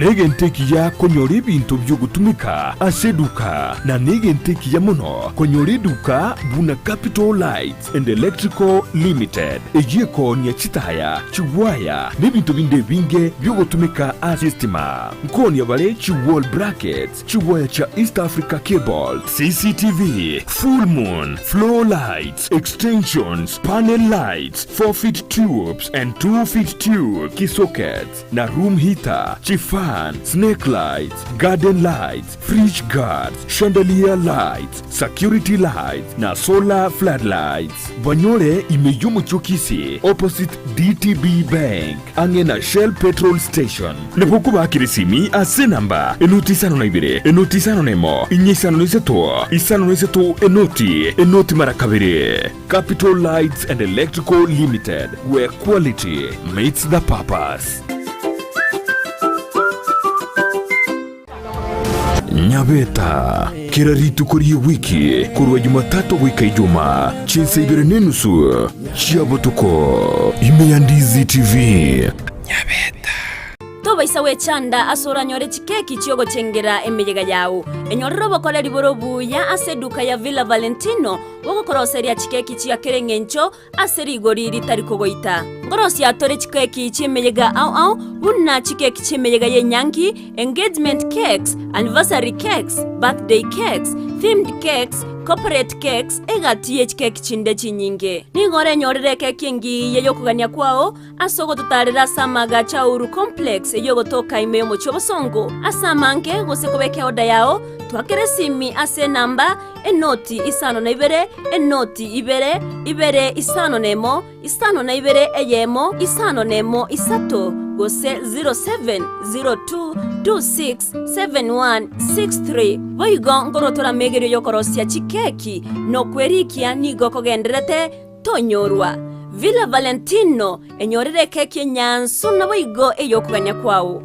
negenteki ya konyora ibintu byo gutumika aseduka na negenteki ya muno konyora eduka buna Capital Lights and Electrical Limited ejeko nya chitaya chiwaya n'ibintu binde binge byo gutumika asistima nkoni abale chiwall brackets chiwaya cha East Africa Cable, CCTV, full moon, floor lights, extensions, panel lights, 4-feet tubes and 2-feet tube key sockets na room heater, fan, snake lights, garden lights, fridge guards, chandelier lights, security lights na solar floodlights. Banyore imeyumu chukisi opposite DTB Bank angena Shell petrol station. Nepokuba kirisimi ase namba enotisano na ibire enotisano nemo inyisano niseto enoti marakabiri. Capital Lights and Electrical Limited, where quality meets the purpose. Nyabeta kiraritu kuri wiki kurwa Jumatatu wika Ijumaa chinsa ibere nenusu chiabotuko Ndizi TV. Nyabeta toba isawe chanda asora nyore chikeki chiogo chengera emeyega yawo enyorero bokole liborobu ya aseduka ya Villa Valentino woko koroseria chikeki chia kerengencho aseri gori ritari kogoita ngorosi atore chikeki chimeyega au bunna chikeki chimeyega yenyangi engagement cakes, anniversary cakes, birthday cakes, themed cakes, corporate cakes egatiye chikeki chinde chinyinge ningore nyorere keki ngi yeyo kugania kwao asogo tutarira samaga chauru complex yeyo toka imeyo mochobosongo asamange gosekobeke oda yao twakere simi ase namba enoti isano na ibere enoti ibere isano nemo isano na ibere eyemo isano nemo isato gose 0702267163 boigo ngorotora megero yokorosia chikeki no kwerikia nigo kogenderete tonyorwa Villa Valentino enyorere keki nyansu na boigo eyokuganya kwao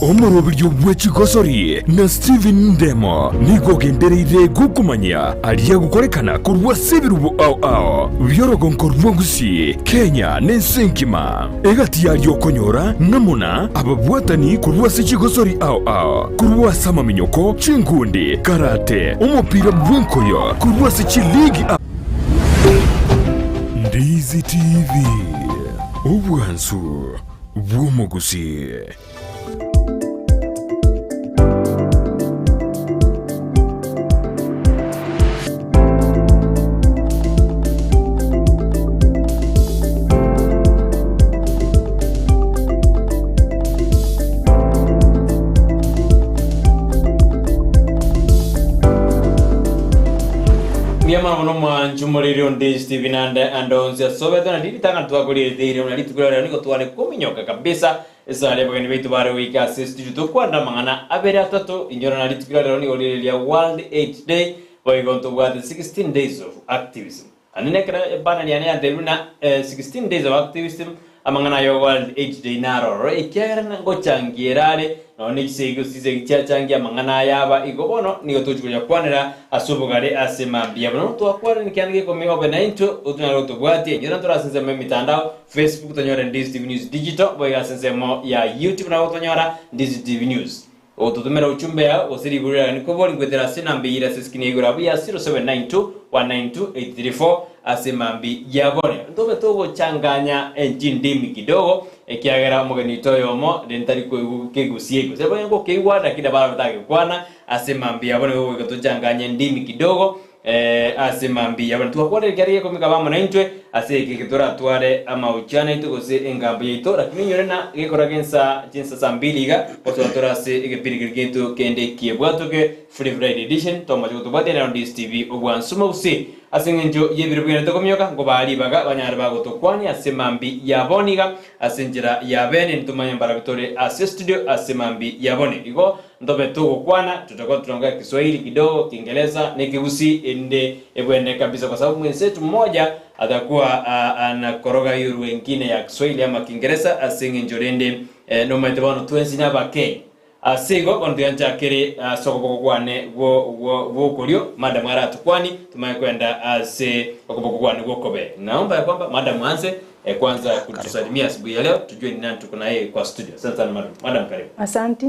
omurobiryo bw'ekikosori na Steven Ndemo niko gendereire gukumanya aliya gukorekana kurwa sebirubo ao byorogonko rw'Gusii Kenya n'ensenkima egati yalyo konyora namuna ababwatani kurwa sekikosori ao kurwa samaminyoko chingundi karate umupira bw'enkoyo kurwa sekiligi Ndizi TV ubwansu bw'Gusii. Miyama mwanoma nchumoriri Ndizi TV andonzia sobeto na dili tanga tuwakuli dhiri unalitu kula niko tuwane kuminyoka kabisa isa lepo kani veitu bare wiki assist jutu kuanda mangana abere atatu injora nalitu kula niko lilia World AIDS Day wai gonto wade 16 days of activism anine kira bana ni ane anteluna 16 days of activism amangana yo World AIDS Day naro ikiagara nango changirare noni sego size changia mangana yaba igobono niyo tujukulia kwanera asubugare asemambia bono twakwara nikiange komi open into utunaro tugwati njira turasenze mu mitandao Facebook tonyora Ndizi TV News Digital boya senze mo ya YouTube na tonyora Ndizi TV News otutumera uchumbe ya osiri burira nikoboli ngwetera sinambira seskinegura buya 0792192834 asemambi yabone ndobe togo changanya enjindimi kidogo ekiagera mugeni toyomo dentari ko Gusii sebo yango keiwada kidabara batake kwana asemambi yabone wo gatochanganya ndimi kidogo asemambi yabone tuwakware kariye komika bama na intwe aseke kitora tware ama uchana ito gose engambo yito lakini nyorena gekora gensa jinsa sambiliga ototora se egepirigirgento kende kiebwatoke free friday edition toma joto bade na Ndizi TV obwansuma usi asengenjo yebirubwene tokomyoka ngo bali baga banyara bago tokwani asemambi yaboniga asenjira yabene ntumanya barabitore studio asemambi yabone igo ndobe togo kwana tutakuwa tunaongea Kiswahili kidogo Kiingereza na Gusii ende ebwene kabisa kwa sababu mwenzetu mmoja atakuwa anakoroga yuru wengine ya Kiswahili ama Kiingereza asengenjo rende no maitebano tuenzi nabake asigo kondianja kiri soko kwane wo kolio madam ara tukwani tumaye kwenda ase okoboko kwane wo kobe naomba ya kwamba madam anze kwanza kutusalimia asubuhi ya leo, tujue ni nani tuko na yeye kwa studio. Asante sana madam, karibu. Asante.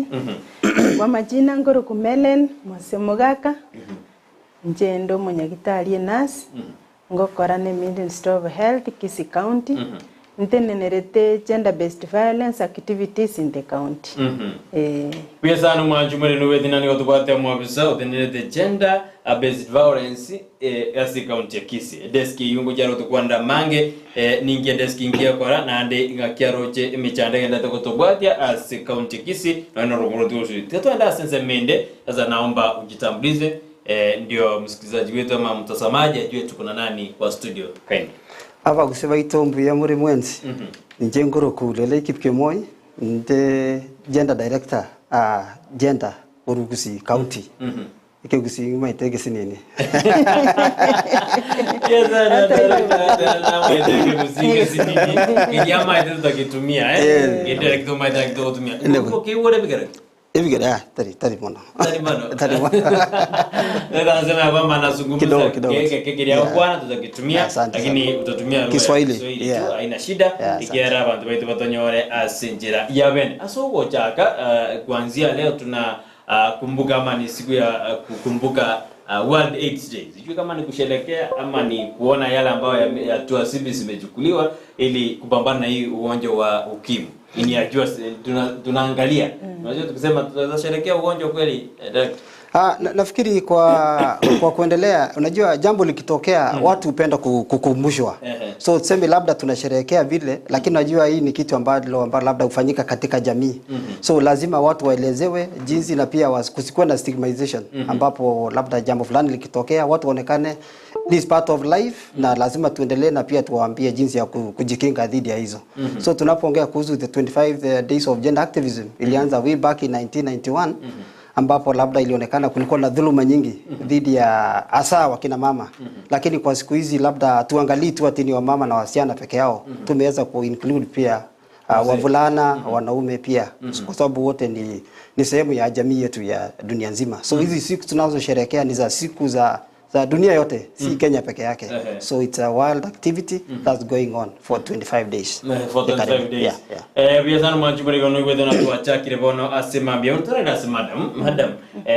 Kwa majina ngoro ku Mellen Mose Mogaka. Njendo munyagitari nurse. Ngokora ne Ministry of Health Kisii County. Ntenenerete gender based violence activities in the county. Pia sana mwanjumere nuwe dinani gotubate mwabisa utenerete gender based violence asi county ya Kisii. Deski yungu jaro tukwanda mange ningia deski ingia kwara na ande ngakiaroche michande ngenda tukotobwatia asi county ya Kisii na norongoro tuoshi. Teto anda sense mende sasa naomba ujitambulize ndio msikilizaji wetu ama mtazamaji ajue tuko na nani kwa studio. Kaini. Aba guseba itombu ya muri mwenzi. Nje ngoro kulele Kipkemoi nde gender director gender Gusii county. Ike Gusii maitege sinini. Yeza na Gusii sinini. Kijama ite tutakitumia director maitege tutumia. Okay, whatever bigara. Ebigara tari mono. Tari mono. Ndio nasema hapa manazungumza kidogo bwana tutakitumia lakini utatumia Kiswahili haina shida ikiara abantu baitu batonyore asinjira yabene asogo chaka kuanzia leo tuna kumbuka ama ni siku ya kukumbuka World AIDS Day. Sijui kama ni kusherehekea ama ni kuona yale ambayo hatua zimechukuliwa ili kupambana na hii ugonjwa wa ukimwi. Ini ajua tunaangalia. Unajua tukisema tutasherehekea ugonjwa kweli nafikiri kwa kuendelea, unajua jambo likitokea watu hupenda kukumbushwa. So tuseme labda tunasherehekea vile, lakini unajua hii ni kitu ambalo labda hufanyika katika jamii. So lazima watu waelezewe jinsi na pia kusikuwe na stigmatization ambapo labda jambo fulani likitokea watu waonekane this part of life na lazima tuendelee na pia tuwaambie jinsi ya kujikinga dhidi ya hizo. So tunapoongea kuhusu the 25 days of gender activism ilianza way back in 1991 ambapo labda ilionekana kulikuwa na dhuluma nyingi dhidi ya hasa wakina mama. Lakini kwa siku hizi labda tuangalie tu ati ni wamama na wasichana peke yao. Tumeweza ku-include pia wavulana, wanaume pia. Kwa sababu wote ni sehemu ya jamii yetu ya dunia nzima. So hizi siku tunazosherehekea ni za siku za dunia yote, si Kenya peke yake. So it's a world activity that's going on for 25 days. For 25 days. Vya sana mwanjumari kono kwede na tuwachakire bono asemambia. Untorenda madam.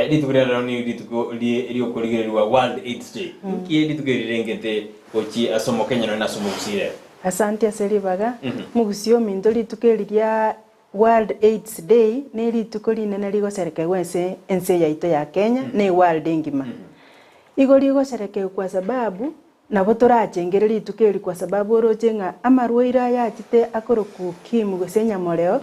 Litukure raoni liyokoligirwa World AIDS Day. Kie litukure rengete ochi asomo Kenya na nasomo Gusii. Asante aselibaga. Mugusii ominto litukeriria World AIDS Day ne litukuri nene ligoserekewa ense yaito ya Kenya ne world ngima. Igori goshereke kwa sababu nabo turachengerera itukeri kwa sababu orojenga amarwaira yachite akoroku kimu gusenya moreo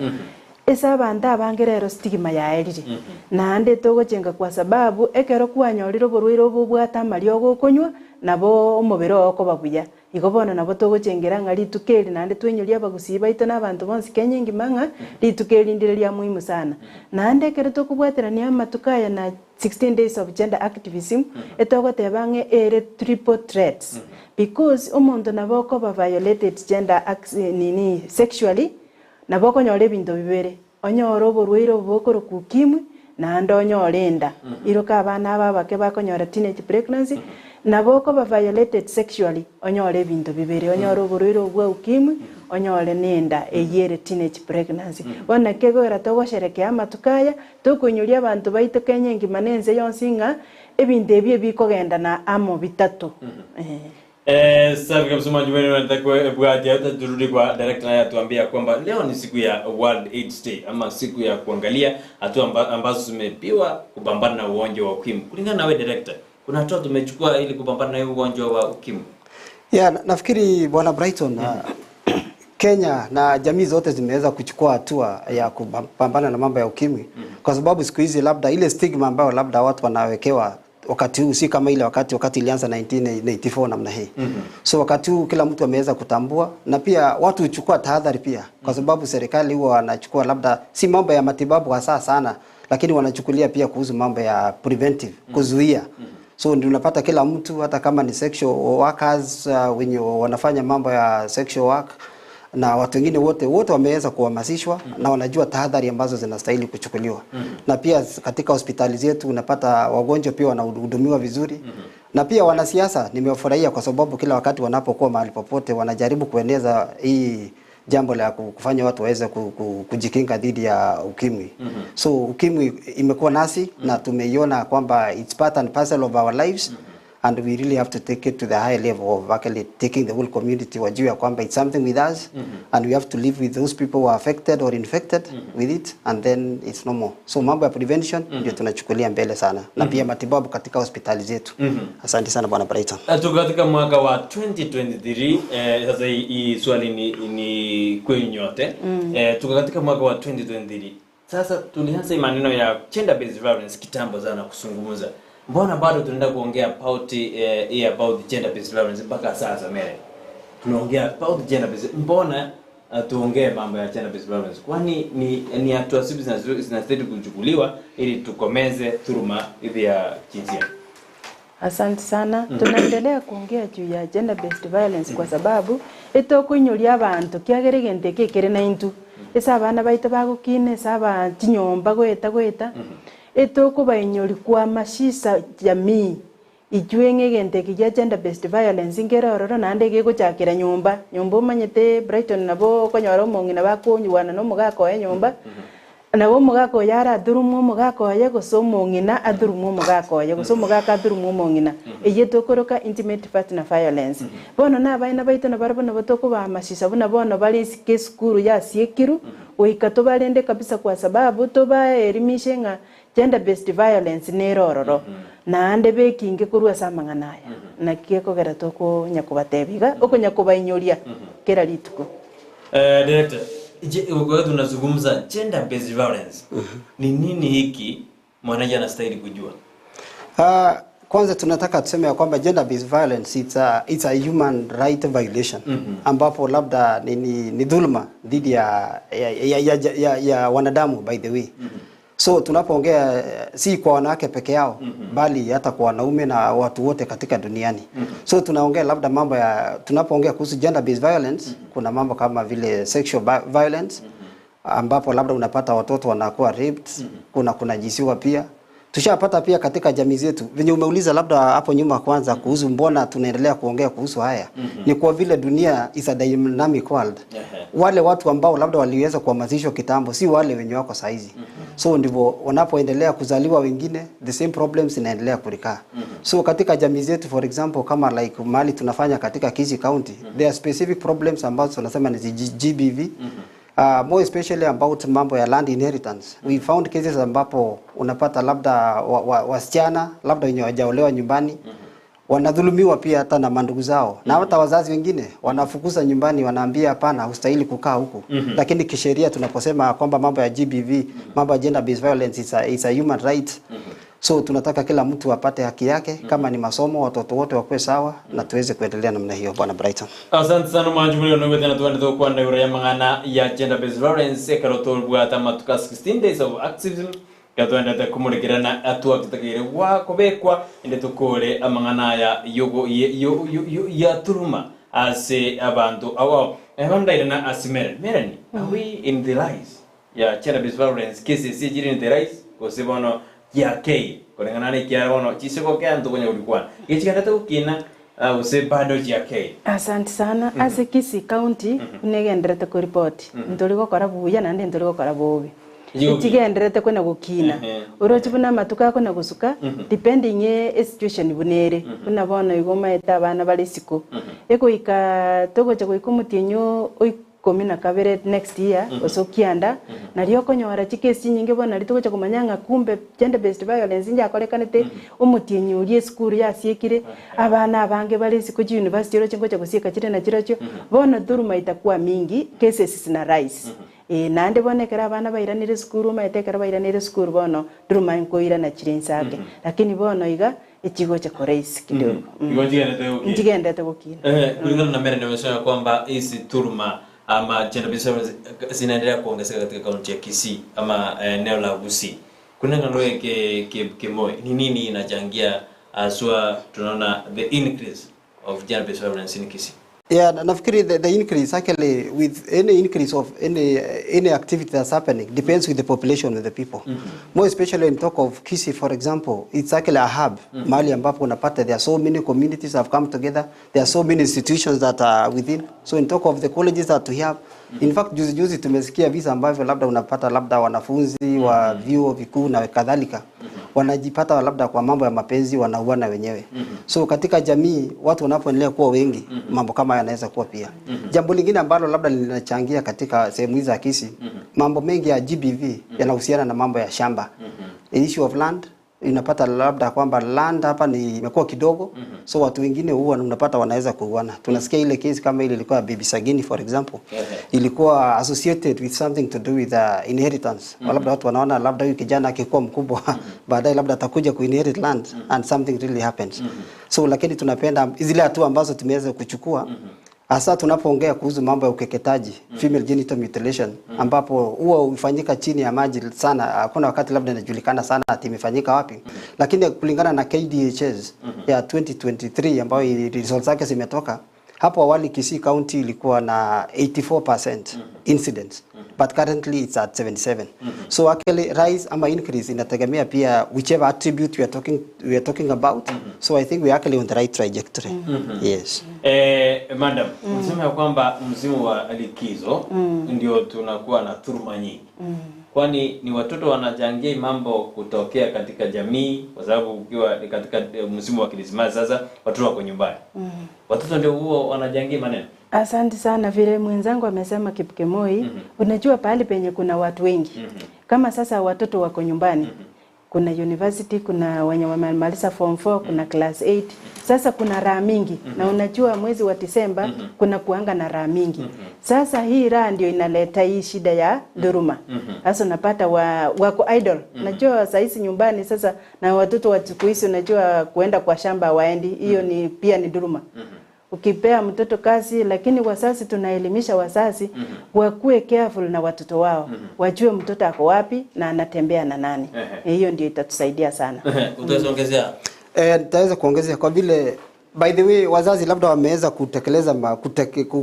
esa banda abangerero stigma ya eriri nande togochenga kwa sababu ekero kwanyoriro borwairo bubwata mario gokonywa nabo omobero okobabuya igobona nabo togochengera ngari tukeri nande twenyoria abagusii baito n'abantu bonsi Kenya ngimanga litukeri ndireria muhimu sana nande kero tokubwaterania amatukaya na 16 days of gender activism etogotebange ere triple threats because omonto naboko ba violated gender sexually naboko nyore bintu bibere onyoro oborwairo bokoro kukimwi nande onyorenda iroka abana babake bakonyora teenage pregnancy naboko ba violated sexually onyore bintu bibere onyoro oborwairo bwa ukimwi onyore nenda eyere teenage pregnancy wana kegora togosherekea amatukaya tokunyuria abantu baito Kenya ngimanenze yonsinga ebintu ebye bikogenda na amo bitatu Safi kabisa mwanjumeni wanatakuwa bwati hata turudi kwa director ya tuambia kwamba leo ni siku ya World AIDS Day ama siku ya kuangalia hatua ambazo zimepiwa kupambana na ugonjwa wa ukimwi. Kulingana na wewe director, kuna hatua tumechukua ili kupambana na ugonjwa wa ukimwi? Nafikiri bwana Brighton Kenya na jamii zote zimeweza kuchukua hatua ya kupambana na mambo ya ukimwi kwa sababu siku hizi labda ile stigma ambayo labda watu wanawekewa wakati huu si kama ile wakati ilianza 1984 namna hii. So wakati huu kila mtu ameweza kutambua na pia watu huchukua tahadhari pia kwa sababu serikali huwa wanachukua labda si mambo ya matibabu hasa sana lakini wanachukulia pia kuhusu mambo ya preventive kuzuia. So ndio unapata kila mtu hata kama ni sexual workers wenye wanafanya mambo ya sexual work na watu wengine wote wameweza kuhamasishwa na wanajua tahadhari ambazo zinastahili kuchukuliwa. Na pia katika hospitali zetu unapata wagonjwa pia wanahudumiwa vizuri. Na pia wanasiasa nimewafurahia kwa sababu kila wakati wanapokuwa mahali popote wanajaribu kueneza hii jambo la kufanya watu waweze kujikinga dhidi ya ukimwi. So ukimwi imekuwa nasi na tumeiona kwamba it's part and parcel of our lives. And we really have to take it to the high level of actually taking the whole community wajua kwamba it's something with us and we have to live with those people who are affected or infected with it and then it's no more. So mambo ya prevention ndio tunachukulia mbele sana na pia matibabu katika hospitali zetu. Asante sana Bwana Brighton. Tuko katika mwaka wa 2023 sasa hii swali ni kwenye nyote. Tuko katika mwaka wa 2023. Sasa tulianza maneno ya gender based violence kitambo sana kusungumuza. Mbona bado tunaenda kuongea about gender based violence mpaka sasa Mellen? Tunaongea about gender based. Mbona tuongee mambo ya gender based violence? Kwani ni hatua zipi zinastahili kuchukuliwa ili tukomeze dhuluma hizi ya jinsia? Asante sana. Tunaendelea kuongea juu ya gender based violence kwa sababu etokunyuria abantu kiagere gente kekere na intu. Esa abana baito bagukine saba tinyomba gweta. Etokubayinyori kwa mashisa jamii ijwenge gente kijya gender based violence ngerororo nande geguchakira nyumba manyete Brighton nabo konyora omongi na bakonywana no mugako ya nyumba nabo mugako yara durumu mugako ya gusomongina adurumu mugako ya gusomugaka adurumu mongina eyetokoroka intimate partner violence bono na abaina baito na barabo nabo tokuba mashisa buna bono bali skuru ya siekiru oikato balende kabisa kwa sababu toba elimishenga gender based violence nerororo na ande bekinge kurwa samanganaya na kiekogera toko nyakubatebiga okonyakubainyoria kera lituko. Director, wewe tunazungumza gender based violence. Ni nini hiki mwanaji anastahili kujua? Kwanza tunataka tuseme ya kwamba gender based violence it's a human right violation ambapo labda ni dhulma dhidi ya wanadamu by the way. So tunapoongea si kwa wanawake peke yao bali hata kwa wanaume na watu wote katika duniani. So tunaongea labda mambo ya tunapoongea kuhusu gender based violence kuna mambo kama vile sexual violence ambapo labda unapata watoto wanakuwa raped, kuna jisiwa pia. Tushapata pia katika jamii zetu. Venye umeuliza labda hapo nyuma kwanza kuhusu mbona tunaendelea kuongea kuhusu haya. Ni kwa vile dunia is a dynamic world. Wale watu ambao labda waliweza kuhamasishwa kitambo si wale wenye wako saizi. So ndivyo wanapoendelea kuzaliwa wengine the same problems inaendelea kurikaa. So katika jamii zetu for example kama like mali tunafanya katika Kisii County there are specific problems ambazo tunasema ni GBV. More especially about mambo ya land inheritance. We found cases ambapo unapata labda wasichana labda wenye hawajaolewa nyumbani wanadhulumiwa pia hata na mandugu zao na hata wazazi wengine wanafukuza nyumbani wanaambia hapana hustahili kukaa huku. Lakini kisheria tunaposema kwamba mambo ya GBV mambo ya gender based violence is a human right. So tunataka kila mtu apate haki yake kama ni masomo watoto wote wakuwe sawa na tuweze kuendelea namna hiyo Bwana Brighton. Asante sana majumuli ono wetena tuende kwanda yura yamangana ya gender based violence karoto bwata matuka 16 days of activism katwenda ta kumulikirana atua kitakire wa kobekwa inde tukore amangana ya yogo ya turuma ase abantu awo ehondairana asimere Mellen are we in the rise ya gender based violence cases in the rise kosibono ya kei kulingana na kia ono chisiko kia ndo kwenye ulikuwa ichikata ukina use bado ya kei. Asante sana. Ase Kisii County unegenderete ku report ndoliko kora buya nande ndoliko kora bobe ichigenderete kwena gukina urokibuna matuka kona gusuka depending situation bunere buna bona igoma eta abana bali siko ekoika togoje goikumutienyo komina kabere next year osokianda na liyo konyora chikesi nyinge bona litugocha kumanyanga kumbe gender based violence nja kolekanete omutienyo school ya siekire abana abange bali siku university ro chingocha gusika chire na chiracho bona dhuruma itakuwa mingi cases zina rise nande bonekera abana bairanire school maetekera bairanire school bono dhuruma inkoira na chirensage lakini bono iga ichigo cha koreisi kidogo njigendete gukina kulingana na Mellen nimesema kwamba hizi dhuruma ama gender based violence zinaendelea kuongezeka katika kaunti ya Kisii ama eneo la Gusii. Kuna ngano yake Kipkemoi ni nini inachangia aswa tunaona the increase of gender based violence in Kisii? Yeah, nafikiri the increase actually with any increase of any activity that's happening depends with the population of the people. More especially in talk of Kisii, for example, it's actually a hub. Mahali ambapo unapata there are so many communities have come together. There are so many institutions that are within. So in talk of the colleges that we have, in fact juzi tumesikia visa ambavyo labda unapata labda wanafunzi wa vyuo vikuu na kadhalika wanajipata labda kwa mambo ya mapenzi wanauana wenyewe. So katika jamii watu wanapoendelea kuwa wengi mambo kama yanaweza kuwa pia. Jambo lingine ambalo labda linachangia katika sehemu hizi za Kisii, mambo mengi ya GBV yanahusiana na mambo ya shamba. Issue of land, unapata labda kwamba land hapa ni imekuwa kidogo, so watu wengine huwa unapata wanaweza kuuana. Tunasikia ile case kama ile ilikuwa Bibi Sagini for example, ilikuwa associated with something to do with inheritance. Labda watu wanaona labda huyu kijana akikuwa mkubwa baadaye labda atakuja kuinherit land and something really happens. So lakini tunapenda zile hatua ambazo tumeweza kuchukua. Hasa tunapoongea kuhusu mambo ya ukeketaji, female genital mutilation, ambapo huwa ufanyika chini ya maji sana, hakuna wakati labda inajulikana sana ati imefanyika wapi. Lakini kulingana na KDHS ya 2023 ambayo results zake zimetoka, hapo awali Kisii County ilikuwa na 84% incidents, but currently it's at 77. So actually rise ama increase inategemea pia whichever attribute we are talking about. So I think we are actually on the right trajectory. Yes. Madam, unasema kwamba msimu wa likizo ndio tunakuwa na dhuluma nyingi. Kwani ni watoto wanachangia mambo kutokea katika jamii, kwa sababu ukiwa katika msimu wa Krismasi sasa watoto wako nyumbani. Watoto ndio huo wanachangia maneno. Asante sana, vile mwenzangu amesema Kipkemoi, unajua pahali penye kuna watu wengi. Kama sasa watoto wako nyumbani, kuna university, kuna wenye wamemaliza form 4, kuna class 8. Sasa kuna raha mingi na unajua mwezi wa Disemba kuna kuanga na raha mingi. Sasa hii raha ndio inaleta hii shida ya dhuluma. Sasa unapata wako idle. Unajua saizi nyumbani sasa na watoto wa siku hizi unajua kuenda kwa shamba waendi, hiyo ni pia ni dhuluma. Ukipea mtoto kazi, lakini wazazi tunaelimisha wazazi wakuwe careful na watoto wao. Wajue mtoto ako wapi na anatembea na nani. Hiyo ndio itatusaidia sana. Utaongezea? Nitaweza kuongezea kwa vile by the way wazazi labda wameweza kutekeleza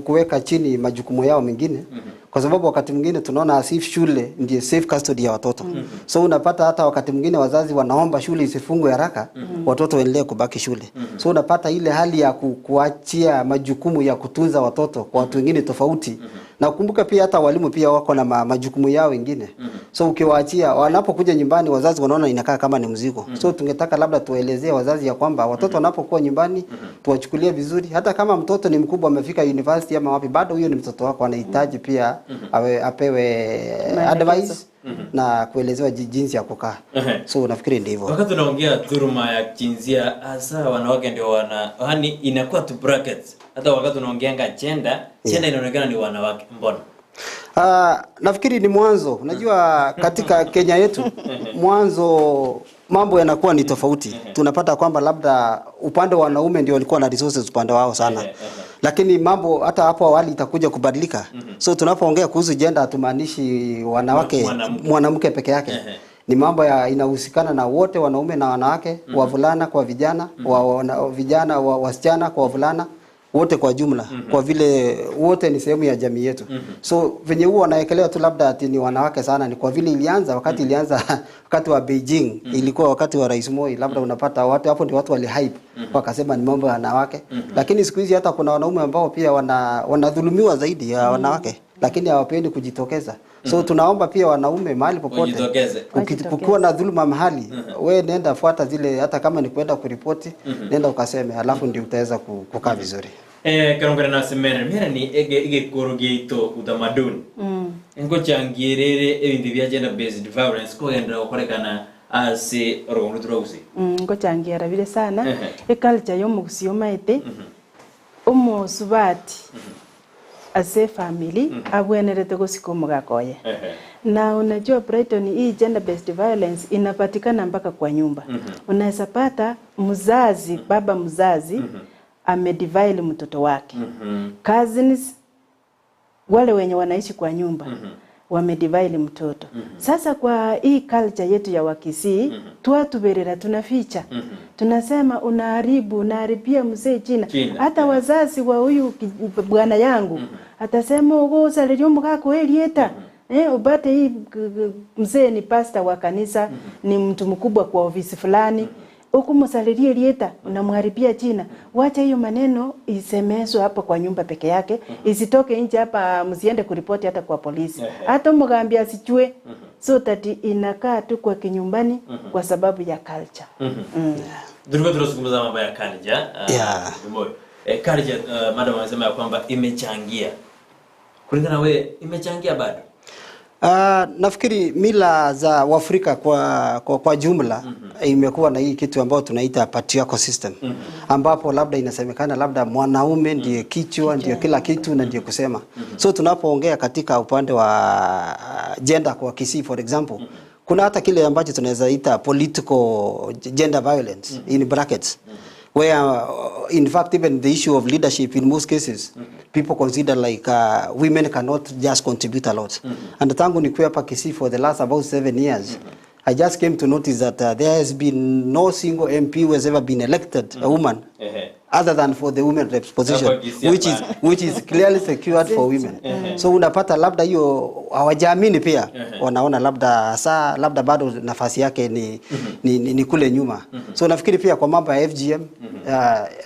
kuweka chini majukumu yao mengine. Kwa sababu wakati mwingine tunaona asif shule ndiye safe custody ya watoto. So unapata hata wakati mwingine wazazi wanaomba shule isifungwe haraka, watoto waendelee kubaki shule. So unapata ile hali ya kuachia majukumu ya kutunza watoto kwa watu wengine tofauti. Na ukumbuka pia hata walimu pia wako na majukumu yao wengine. So ukiwaachia wanapokuja nyumbani wazazi wanaona inakaa kama ni mzigo. So tungetaka labda tuelezee wazazi ya kwamba watoto wanapokuwa nyumbani tuwachukulie vizuri. Hata kama mtoto ni mkubwa amefika university ama wapi, bado huyo ni mtoto wako, anahitaji pia apewe advice na kuelezewa jinsi ya kukaa. So nafikiri ndivyo. Wakati tunaongea dhuluma ya jinsia, hasa wanawake ndio yani inakuwa tu brackets. Hata wakati tunaongeanga gender inaonekana ni wanawake. Mbona? Nafikiri ni mwanzo. Unajua katika Kenya yetu mwanzo mambo yanakuwa ni tofauti. Tunapata kwamba labda upande wa wanaume ndio walikuwa na resources upande wao sana. Lakini mambo hata hapo awali itakuja kubadilika. So tunapoongea kuhusu gender hatumaanishi wanawake mwanamke peke yake. Ni mambo inahusikana na wote, wanaume na wanawake, wavulana kwa vijana, vijana wasichana kwa wavulana, wote kwa jumla. Kwa vile wote ni sehemu ya jamii yetu. So venye huo wanaekelewa tu labda ati ni wanawake sana, ni kwa vile ilianza wakati wa Beijing, ilikuwa wakati wa Rais Moi, labda unapata watu hapo ndio watu wali hype wakasema ni mambo ya wanawake. Lakini siku hizi hata kuna wanaume ambao pia wanadhulumiwa zaidi ya wanawake, lakini hawapendi kujitokeza. So tunaomba pia wanaume mahali popote kukiwa na dhuluma mahali, wewe nenda fuata zile, hata kama ni kwenda kuripoti, nenda ukaseme, alafu ndio utaweza kukaa vizuri. Karongera na semera mera ni ege korogito utamaduni. Ngo changirere ebindi bya gender based violence ko gendera okorekana ase orogondo turausi. Ngo changira bile sana. Culture yo mugusio maite. Omosubati ase family abwenerete gusiko mugakoye. Na unajua Brighton hii gender based violence inapatikana mpaka kwa nyumba. Unaweza pata mzazi, baba mzazi amedivile mtoto wake. Cousins wale wenye wanaishi kwa nyumba wamedivile mtoto. Sasa kwa hii culture yetu ya Wakisii, tuatuberera tunaficha. Tunasema unaharibia mzee jina. Hata wazazi wa huyu bwana yangu atasema ugo salerio mkako elieta. Ubate hii mzee ni pastor wa kanisa, ni mtu mkubwa kwa ofisi fulani. Huku msalirie lieta unamharibia jina. Wacha hiyo maneno isemezwe hapa kwa nyumba peke yake, isitoke nje hapa, msiende kuripoti hata kwa polisi. Hata mgambia sichue. So that inakaa tu kwa kinyumbani kwa sababu ya culture. Tulikuwa tunazungumza mambo ya culture. Culture, madam anasema ya kwamba imechangia. Kulingana wewe, imechangia bado? Nafikiri mila za Waafrika kwa jumla imekuwa na hii kitu ambayo tunaita patriarchal system, ambapo labda inasemekana labda mwanaume ndiye kichwa, ndiye kila kitu na ndiye kusema. So tunapoongea katika upande wa gender kwa Kisii for example, kuna hata kile ambacho tunaweza ita political gender violence in brackets, where in fact even the issue of leadership in most cases people consider like women cannot just contribute a lot. And tangu nikuwa hapa Kisii for the last about 7 years, I just came to notice that there has been no single MP who has ever been elected a woman other than for the women reps position, which is clearly secured for women. So unapata labda hiyo hawajaamini pia, wanaona labda bado nafasi yake ni kule nyuma. So nafikiri pia kwa mambo ya FGM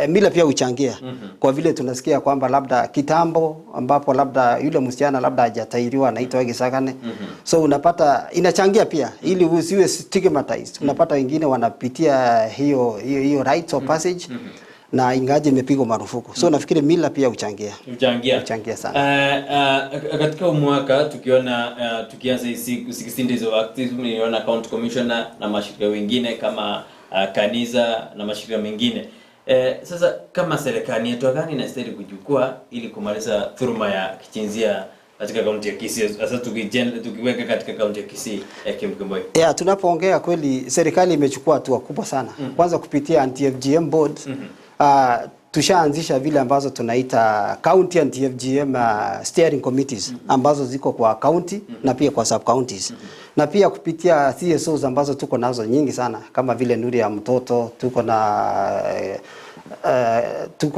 mila pia uchangia, kwa vile tunasikia kwamba labda kitambo ambapo labda yule msichana labda hajatairiwa anaitwa Gisagane. So unapata inachangia pia ili usiwe stigmatized. Unapata wengine wanapitia hiyo rites of passage na ingaje imepigwa marufuku. So nafikiri mila pia uchangia sana. Katika mwaka tukianza hizi 16 days of activism, niona county commissioner na mashirika wengine kama kanisa na mashirika mengine. Sasa kama serikali yetu gani inastahili kuchukua ili kumaliza dhuluma ya kijinsia katika kaunti ya Kisii, sasa tukiweka katika kaunti ya Kisii Kipkemoi? Tunapoongea kweli serikali imechukua hatua kubwa sana. Kwanza kupitia anti-FGM board, tushaanzisha vile ambazo tunaita county anti-FGM steering committees ambazo ziko kwa county na pia kwa sub counties. Na pia kupitia CSOs ambazo tuko nazo nyingi sana, kama vile nuri ya mtoto, tuko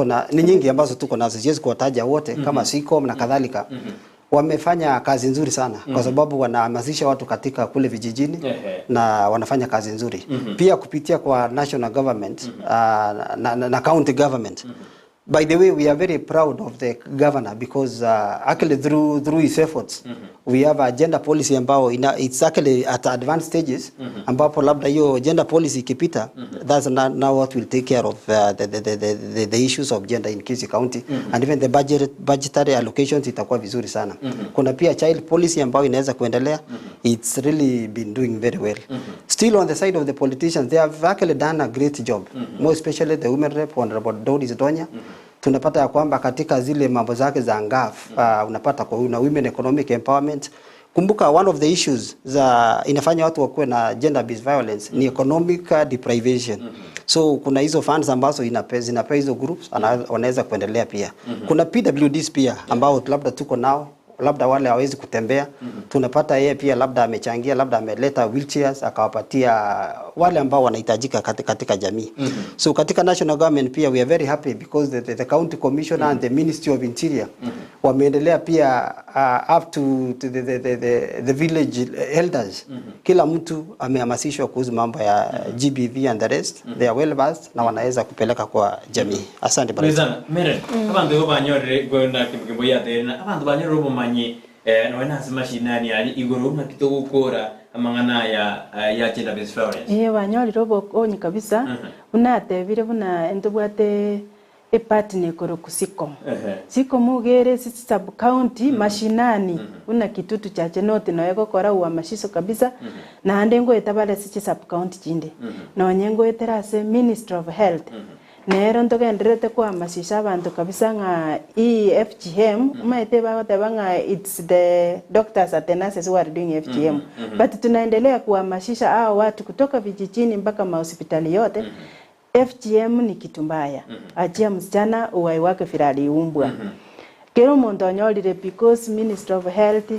na ni nyingi ambazo tuko nazo, siwezi kuwataja wote, kama SICOM na kadhalika. Wamefanya kazi nzuri sana kwa sababu wanahamasisha watu katika kule vijijini na wanafanya kazi nzuri. Pia kupitia kwa national government na county government. By the way, we are very proud of the governor because actually through his efforts we have a gender policy ambao it's actually at advanced stages, ambapo labda hiyo gender policy ikipita, that's now what will take care of the issues of gender in Kisii County, and even the budgetary allocations itakuwa vizuri sana. Kuna pia child policy ambao inaweza kuendelea. It's really been doing very well. Still on the side of the politicians, they have actually done a great job, more especially the women rep Honorable Doris Donya. Tunapata ya kwamba katika zile mambo zake za ngaf, unapata kwa una women economic empowerment. Kumbuka one of the issues za inafanya watu wakuwe na gender based violence ni economic deprivation. So kuna hizo funds ambazo zinapea hizo groups, wanaweza kuendelea pia. Kuna PWDs pia ambao labda tuko nao, labda wale hawezi kutembea. Tunapata yeye pia labda amechangia, labda ameleta wheelchairs akawapatia wale ambao wanahitajika katika jamii. So katika national government pia we are very happy because the county commissioner and the Ministry of Interior wameendelea pia up to the village elders. Kila mtu amehamasishwa kuhusu mambo ya GBV and the rest. They are well versed na wanaweza kupeleka kwa jamii. Asante bwana. Mellen, abantu banyore gona Kipkemoi ya tena, abantu banyore robo manyi noena asema shinani ali igoro una kitogo kora amangana ya gender based violence. Banyore robo onyi kabisa. Unatebire buna endobwate epatine koro kusiko. Siko mugere sub county mashinani una kitutu cha Chenoti na yego kora uamashiso kabisa na andengo etabale sichi sub county jinde. Na wanyengo eterase Ministry of Health. Nero ntogenderete kuhamasisha abantu kabisa nga FGM maite batebanga it's the doctors and nurses who are doing FGM. But tunaendelea kuhamasisha hao watu kutoka vijijini mpaka mahospitali yote. FGM ni kitu mbaya. Achia msichana uwai wake firali umbwa. Kero mondo nyolire because Ministry of Health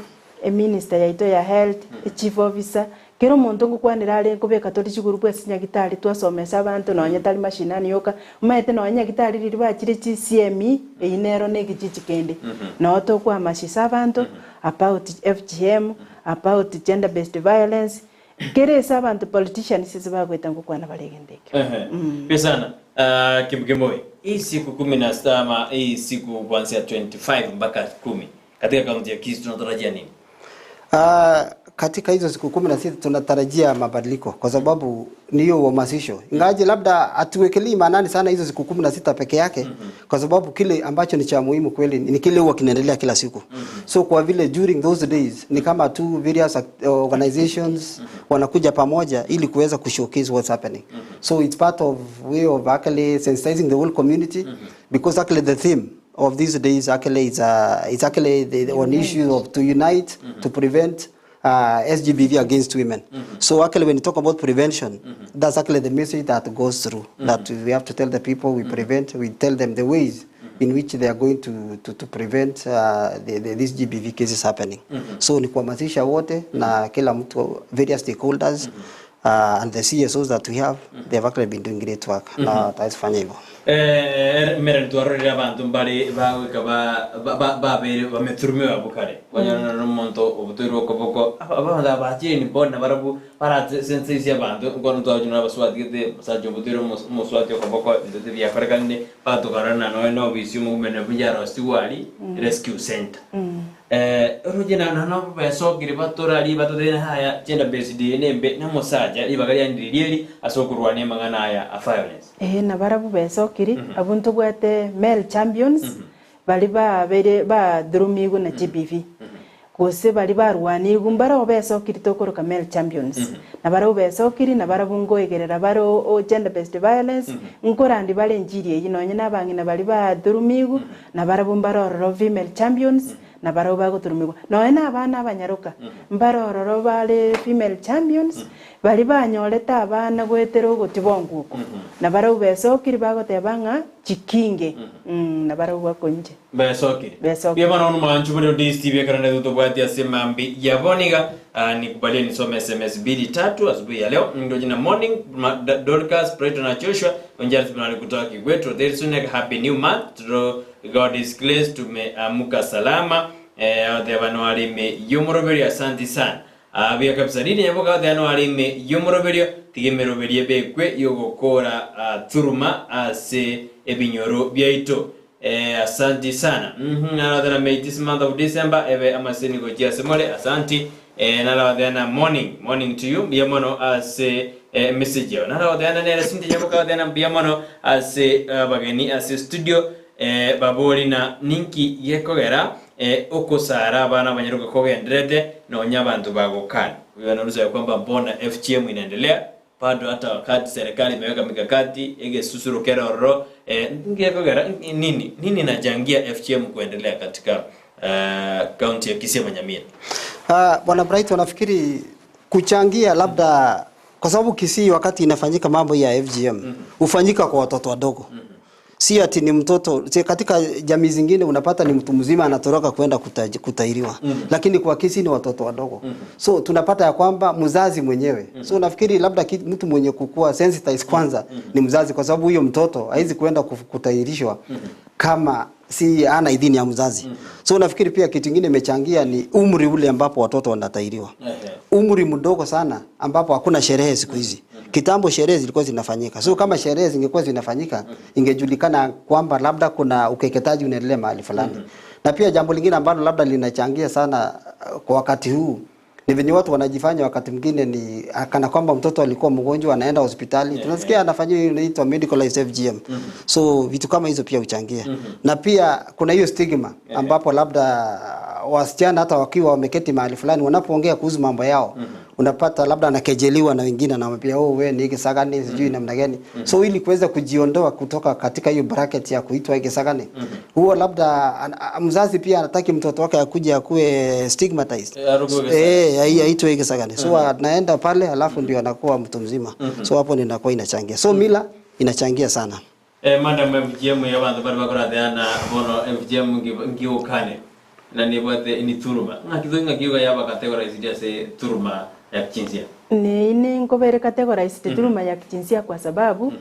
minister yaito ya health, chief officer, kero muntu ngukwanira ari kubeka tori chiguru bwese nyagitari twasomesa abantu no nyatari mashinani yoka maete no nyagitari riri bachire chi CME einero negi chichikende no to kwa mashisa abantu about FGM, about gender based violence. Kere sabantu politicians sisi bagweta ngukwana balegendeke. Pesana Kipkemoi. Hii siku 17 ama hii siku kuanzia 25 mpaka 10 katika kaunti ya Kisii tunatarajia nini? Katika hizo siku 16 tunatarajia mabadiliko kwa sababu ni hiyo uhamasisho. Ingaje labda atuwekelii maanani sana hizo siku 16 peke yake kwa sababu kile ambacho ni cha muhimu kweli ni kile huwa kinaendelea kila siku. So kwa vile during those days ni kama tu various organizations wanakuja pamoja ili kuweza kushowcase what's happening. So it's part of way of actually sensitizing the whole community because actually the theme of these days actually it's actually the one issue of to unite to prevent SGBV against women. So actually when you talk about prevention, that's actually the message that goes through. That we have to tell the people we prevent, we tell them the ways in which they are going to prevent these GBV cases happening. So ni kuhamasisha wote na kila mtu, various stakeholders and the CSOs that we have, they have actually been doing great work. Na taifanya hivyo. Meren tuarori abantu mbali baweka babere bamethurumiwa bukare wanyana n'umuntu ubutiro koboko abanda bakiri ni bona barabu para sensisi abantu ngono twajuna baswatigite sajo butiro muswati koboko ndete bya karakane patokarana no bisi mumene bujaro stiwali rescue center rujena nano besogire batorali batodena haya gender based nembe namusaja ibagari yandiriri asokurwane mangana haya a violence na barabu besokiri abuntu bwate male champions bali ba drumigu na GBV kose bali barwani gumbara obesokiri tokoroka male champions na barabu besokiri na barabu ngoegerera baro gender based violence nkorandi bale njiri yinonye nabangi na bali ba drumigu na barabu mbaro female champions na baro bago turumigo no ena abana abanyaruka mbarororo bale female champions bali banyoleta abana gwetero gutibonguko na baro besokiri bago tebanga chikinge na baro bakonje besokiri bia bana onu manchu bero DSTV karane to bwati asemambi yaboniga ni kubalia nisome SMS 2-3 asubuhi ya leo ndio jina morning Dorcas Preto na Joshua onjari tunali kutoka Kigweto there soon happy new month God is blessed tumeamuka salama de banwali me yumoroberia asante sana abia kabisa dini yaboka de anwali me yumoroberia tigemeroberia bekwe yogokora turuma ase ebinyoro byaito asante sana another may this month of December ebe amaseni gojia semole asante nalawadana morning to you biamono ase message yo nalawadana nere sinte yaboka de na biamono ase bageni ase studio baboli na ninki yekogera okosara abana banyaruka kogendrede no nyabantu bagokana wanaruza kwamba mbona FGM inaendelea bado hata wakati serikali imeweka mikakati egesusurukera oro ngekogera nini najangia FGM kuendelea katika county ya Kisii and Nyamira. Bwana Bright nafikiri kuchangia labda kwa sababu Kisii wakati inafanyika mambo ya FGM ufanyika kwa watoto wadogo. Si ati ni mtoto, katika jamii zingine unapata ni mtu mzima anatoroka kwenda kutairiwa. Lakini kwa Kisii ni watoto wadogo. So tunapata ya kwamba mzazi mwenyewe. So nafikiri labda mtu mwenye kukua sensitize kwanza ni mzazi kwa sababu huyo mtoto haizi kwenda kutairishwa kama si ana idhini ya mzazi. So nafikiri pia kitu kingine imechangia ni umri ule ambapo watoto wanatairiwa. Umri mdogo sana ambapo hakuna sherehe siku hizi. Kitambo sherehe zilikuwa zinafanyika. So kama sherehe zingekuwa zinafanyika ingejulikana kwamba labda kuna ukeketaji unaendelea mahali fulani. Na pia jambo lingine ambalo labda linachangia sana kwa wakati huu ni venye watu wanajifanya wakati mwingine ni kana kwamba mtoto alikuwa mgonjwa anaenda hospitali. Tunasikia anafanywa inaitwa medicalized FGM. So vitu kama hizo pia huchangia. Na pia kuna hiyo stigma ambapo labda wasichana hata wakiwa wameketi mahali fulani wanapoongea kuhusu mambo yao unapata labda anakejeliwa na wengine anamwambia wewe ni Kisagani sijui namna gani. So ili kuweza kujiondoa kutoka katika hiyo bracket ya kuitwa Kisagani huo labda mzazi pia anataka mtoto wake akuje akue stigmatized. Aitwe Kisagani. So anaenda pale alafu ndio anakuwa mtu mzima. So hapo ninakuwa inachangia. So mila inachangia sana. Madam FGM ya bantu bari bakora na bono FGM ngiokane na ni thuruma na kidhunga kiwa yaba categorize se thuruma ya kijinsia. Ni ngobere categorize thuruma ya kijinsia kwa sababu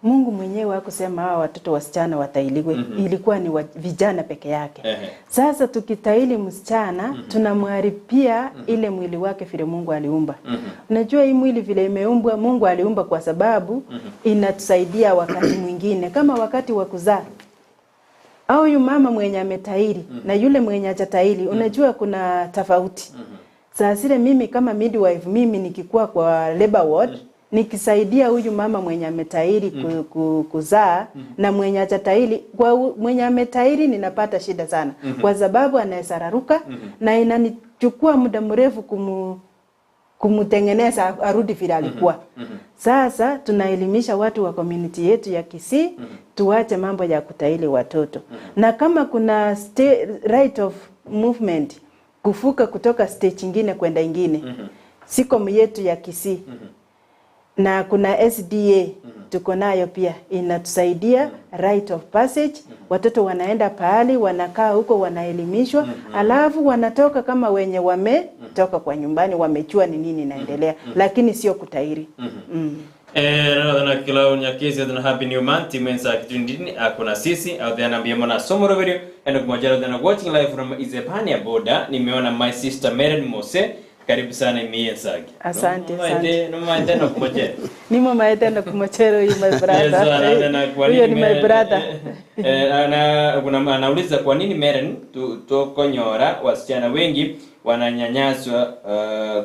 Mungu mwenyewe hakusema hawa watoto wasichana watailiwe. Ilikuwa ni vijana peke yake. Sasa tukitaili msichana tunamharibia ile mwili wake vile Mungu aliumba. Unajua hii mwili vile imeumbwa Mungu aliumba kwa sababu inatusaidia wakati mwingine kama wakati wa kuzaa. Au yu mama mwenye ametairi na yule mwenye hajatairi unajua kuna tofauti. Sasa mimi kama midwife mimi nikikuwa kwa labor ward nikisaidia huyu mama mwenye ametairi kuzaa na mwenye hajatairi kwa mwenye ametairi ninapata shida sana kwa sababu anasararuka na inanichukua muda mrefu kumutengeneza arudi vile alikuwa. Sasa tunaelimisha watu wa community yetu ya Kisii tuache mambo ya kutaili watoto. Na kama kuna right of movement kufuka kutoka stage nyingine kwenda nyingine. Siko yetu ya Kisii. Na kuna SDA tuko nayo pia inatusaidia right of passage. Watoto wanaenda pahali wanakaa huko wanaelimishwa alafu wanatoka kama wenye wametoka kwa nyumbani wamechua ni nini inaendelea lakini sio kutairi. Na kila unyakezi na happy new month imensa kitundini akuna sisi au then ambia mwana somoro video and kumajara than watching live from Izepania border nimeona my sister Mellen Mose. Karibu sana Sagi. Asante. Maite na kumachero. Nimo maite na kumachero you my brother. Huyo ni my brother. Anauliza kwa nini Mellen tukonyora wasichana wengi wananyanyaswa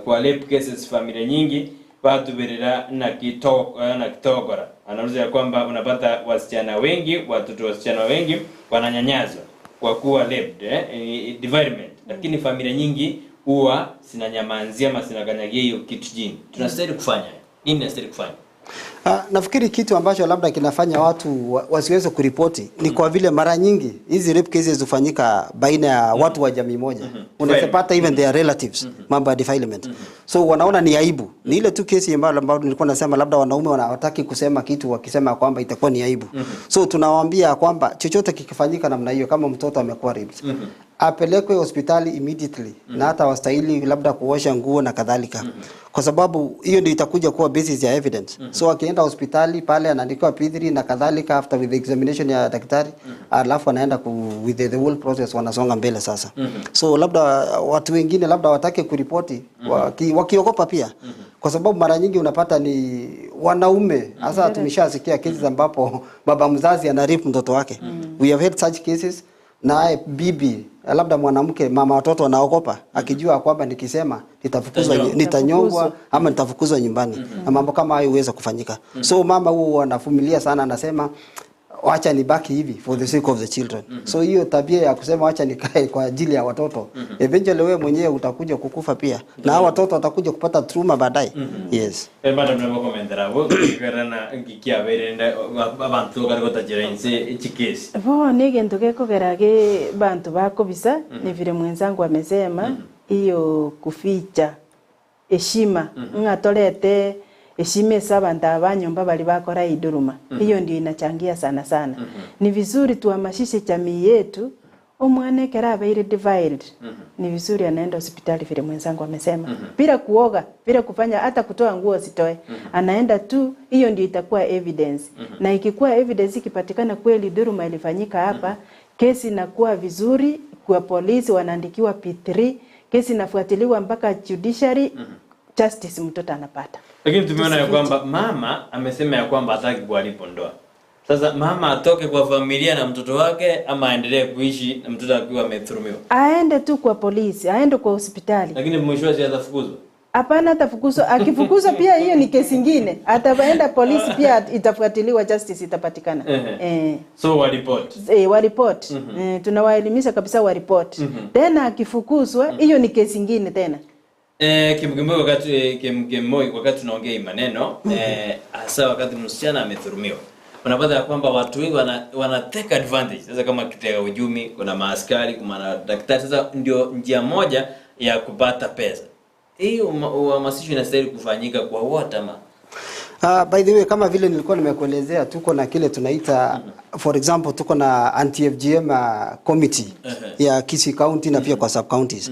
kwa rape cases familia nyingi watu berera na kitogora. Anauliza kwamba unapata wasichana wengi wasichana wengi wananyanyaswa kwa kuwa raped environment lakini familia nyingi huwa sinanyamanzia ama sinakanyagia hiyo kitu jini. Tunastahili kufanya nini? Tunastahili kufanya nafikiri kitu ambacho labda kinafanya watu wasiweze kuripoti ni kwa vile mara nyingi hizi rape cases hufanyika baina ya watu wa jamii moja. Unapata even their relatives mambo ya defilement. So wanaona ni aibu. Ni ile tu kesi ambayo nilikuwa nasema labda wanaume wanataka kusema kitu wakisema kwamba itakuwa ni aibu. So tunawaambia kwamba chochote kikifanyika namna hiyo kama mtoto amekuwa raped apelekwe hospitali immediately na hata wastahili labda kuosha nguo na kadhalika. Kwa sababu hiyo ndio itakuja kuwa basis ya evidence. So akienda hospitali pale anaandikiwa P3 na kadhalika after with the examination ya daktari alafu anaenda with the whole process wanasonga mbele sasa. So labda watu wengine labda watake kuripoti wakiogopa pia. Kwa sababu mara nyingi unapata ni wanaume hasa tumeshasikia cases ambapo baba mzazi anaripu mtoto wake. We have had such cases na bibi labda mwanamke mama watoto anaogopa akijua kwamba nikisema nitafukuzwa nitanyongwa ama nitafukuzwa nyumbani na mambo kama hayo huweza kufanyika. So mama huo anavumilia sana anasema acha nibaki hivi for the sake of the children. So hiyo tabia ya kusema acha nikae kwa ajili ya watoto eventually wewe mwenyewe utakuja kukufa pia na hao watoto watakuja kupata trauma baadaye. Yes. Bado mnakomentera kana ngikia berenda abantu garigota jirense chikesi. Nigento gekogerage bantu bako bisa ni vile mwenzangu amesema hiyo kuficha heshima ngatolete heshima saba ndabanyomba bali bakora iduruma. Hiyo ndio inachangia sana. Ni vizuri tuhamasishe jamii yetu omwane kerabe ile divided. Ni vizuri anaenda hospitali vile mwenzangu amesema. Bila kuoga, bila kufanya hata kutoa nguo sitoe. Anaenda tu, hiyo ndio itakuwa evidence. Na ikikuwa evidence ikipatikana kweli duruma ilifanyika hapa, kesi inakuwa vizuri kwa polisi wanaandikiwa P3, kesi inafuatiliwa mpaka judiciary. Justice mtoto anapata. Lakini tumeona ya kwamba mama amesema ya kwamba hataki kuharibu ndoa. Sasa mama atoke kwa familia na mtoto wake ama aendelee kuishi na mtoto akiwa amedhulumiwa? Aende tu kwa polisi, aende kwa hospitali. Lakini mwisho wake atafukuzwa? Hapana, atafukuzwa. Akifukuzwa pia hiyo ni kesi nyingine. Ataenda polisi pia itafuatiliwa, justice itapatikana. So wa report. Wa report. Tunawaelimisha kabisa wa report. Tena akifukuzwa hiyo ni kesi nyingine tena. Kipkemoi wakati tunaongea maneno hasa wakati msichana amedhulumiwa. Unapata kwamba watu wengi wana take advantage. Sasa kama kitega ujumi, kuna maaskari, kuna daktari, sasa ndio njia moja ya kupata pesa. Hii uhamasisho inastahili kufanyika kwa wote ama By the way, kama vile nilikuwa nimekuelezea, tuko na kile tunaita for example, tuko na anti-FGM committee ya Kisii County na pia kwa sub counties.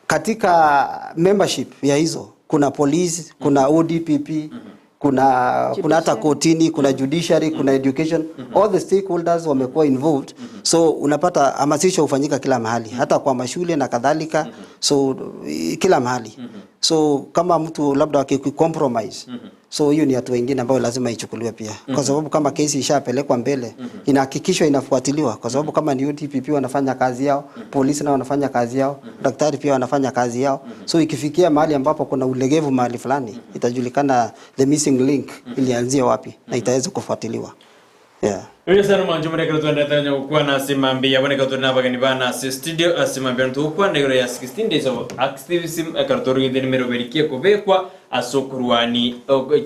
Katika membership ya hizo kuna police, kuna ODPP, kuna hata kotini, kuna judiciary, kuna education, all the stakeholders wamekuwa involved. So unapata hamasisho hufanyika kila mahali, hata kwa mashule na kadhalika. So kila mahali. So kama mtu labda akicompromise, so hiyo ni hatua nyingine ambayo lazima ichukuliwe pia. Kwa sababu kama kesi ishapelekwa mbele, inahakikishwa inafuatiliwa. Kwa sababu kama ni ODPP wanafanya kazi yao, polisi nao wanafanya kazi yao, daktari pia wanafanya kazi yao. So ikifikia mahali ambapo kuna ulegevu mahali fulani, itajulikana the missing link ilianzia wapi na itaweza kufuatiliwa. Yeah. Uyo sana manjumure kwa tuanda tanya ukua na simambi ya wane kwa tuanda bagani bana studio asimambi ya ukua na yore ya 16 days of activism kartori ngini meroberikia kubekwa asokuruani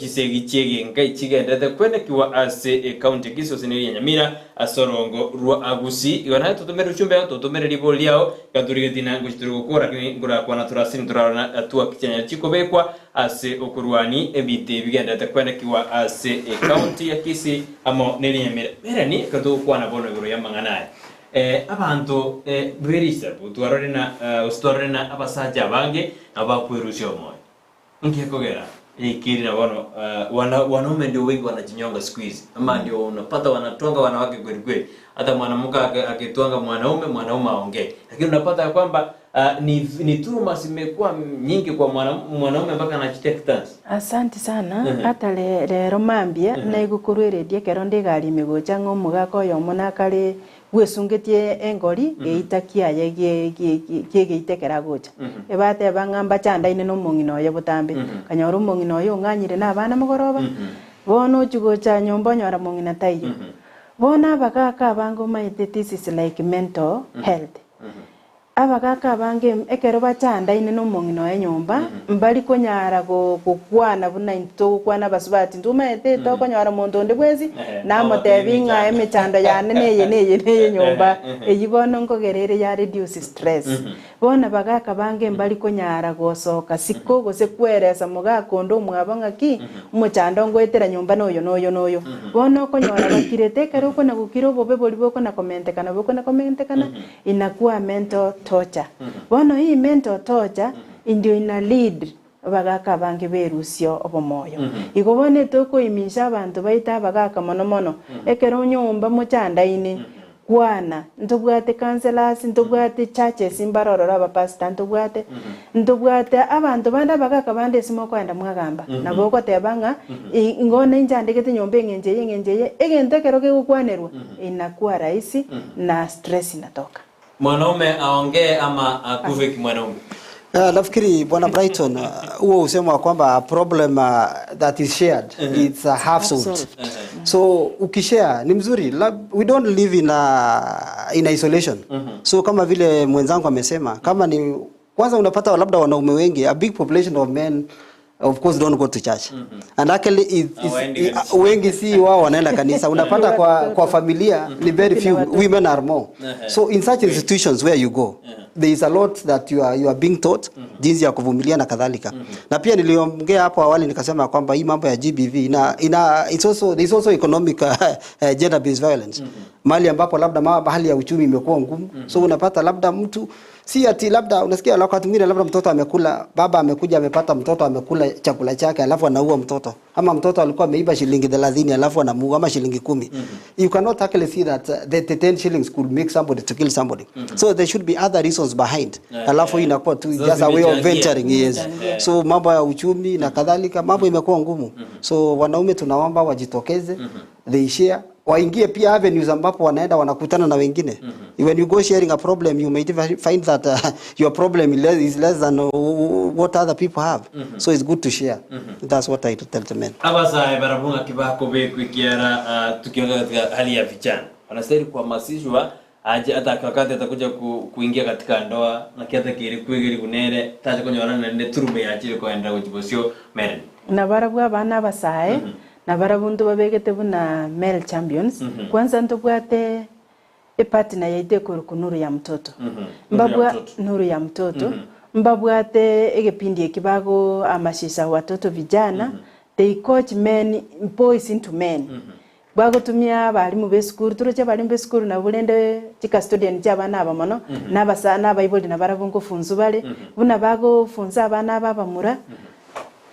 kisegi chege ngai chiga ndata kwenda kiwa ase county Kisii seneri ya Nyamira asorongo rua Gusii iwana tutumere uchumbe tutumere riboli yao katuri ngina nguchituru gukora ngura kwa naturasini turana atua kichanya chikobekwa ase okuruani ebite bigenda kwenda kiwa ase county ya Kisii amo neri Nyamira merani kato kwa na bono guru yamanganaye abantu berisa tuarorena ustorena abasaja bange abakwirusha moyo ngekogera ikiri na wanaume ndio wengi wanajinyonga squeeze ama ndio unapata wanatwanga wanawake kweli kweli, hata mwanamke akitwanga mwanaume aongee, lakini unapata kwamba ni turuma zimekuwa nyingi kwa mwanaume mpaka anajitek dance. Asante sana. Hata lero mambia na igukuruiredia kero ndigari migocha ngomuga ko yomona kare gwesungetie engori geitakia ye geitekera gocha ebate bangamba chanda ine no mungino ye butambe kanyoru mungino yo nganyire na bana mugoroba bono chugocha nyombo nyora mungina taiyo bona bakaka bango maite, this is like mental health. Abagaka bange ekero bachanda ine no mungino ye nyomba mbali konyara gukwana buna into kwana basubati ndumete to konyara muntu ndi bwezi na motebinga emechanda yane neye nyomba eyibono ngogerere ya reduce stress. Bona bagaka bange mbali konyara gosoka siko gose kweresa mugako ndo mwabanga ki umuchanda ngwetera nyomba noyo bono konyara bakirete kero kona gukiro bobe bolibo kona komentekana inakuwa mental torture. Bono hii mental torture ndio ina lead bagaka bange berusio obomoyo. Igobone toko imisha abantu baita bagaka mono ekero nyomba muchanda ine kwana ntubwate counselors ntubwate churches imbarorora abapastor ntubwate abantu banda bagaka bande simo kwenda mwagamba nabo kotebanga ingone injandikete nyombe ngenjeye egentekero ke gukwanerwa inakuwa rahisi na stress inatoka. Mwanaume aongee ama akuve kimwanaume? Nafikiri bwana Brighton huo usema kwamba problem that is shared it's half solved. So ukishare ni mzuri. We don't live in isolation. So kama vile mwenzangu amesema, kama ni kwanza unapata labda wanaume wengi, a big population of men of course don't go to church. And actually wengi si wao wanaenda kanisa. Unapata kwa familia ni very few, women are more. So in such institutions where you go, there is a lot that you are being taught, jinsi ya kuvumilia na kadhalika. Na pia niliongea hapo awali nikasema kwamba hii mambo ya GBV there's also economic gender based violence. Mahali ambapo labda hali ya uchumi imekuwa ngumu. So unapata labda mtu si ati labda unasikia wakati mwingine labda mtoto amekula, baba amekuja amepata mtoto amekula chakula chake alafu anaua mtoto, ama mtoto alikuwa ameiba shilingi 30 alafu anamuua, ama shilingi 10. You cannot actually see that the 10 shillings could make somebody to kill somebody. So there should be other reasons behind. Alafu inakuwa tu just a way of venturing. Yes. So mambo ya uchumi na kadhalika mambo imekuwa ngumu. So wanaume tunaomba wajitokeze, they share, waingie pia avenues ambapo wanaenda wanakutana na wengine. When you go sharing a problem, you may find that your problem is less than what other people have. So it's good to share. That's what I tell the men. Abasa barabunga kibako be kukiara tukiongea katika hali ya vijana. Wanastahili kuhamasishwa aje hata kakati atakuja kuingia katika ndoa na kiata kile kwegeri kunere taje konyora na nde turume ya chile kwenda kujibosio Mellen. Na barabwa bana basae na barabundu babegete buna male champions. Kwanza ntubwate partner yaite kunuru ya mtoto. Mbabwa nuru ya mtoto. Mbabwate egepindi ekibago amashisha watoto vijana they coach men, boys into men. Bagotumia balimu b'esukuru turoche balimu b'esukuru na bulende chika student cy'abana abamono n'abasana bayiboli na barabungo funzu bale buna bago funza abana babamura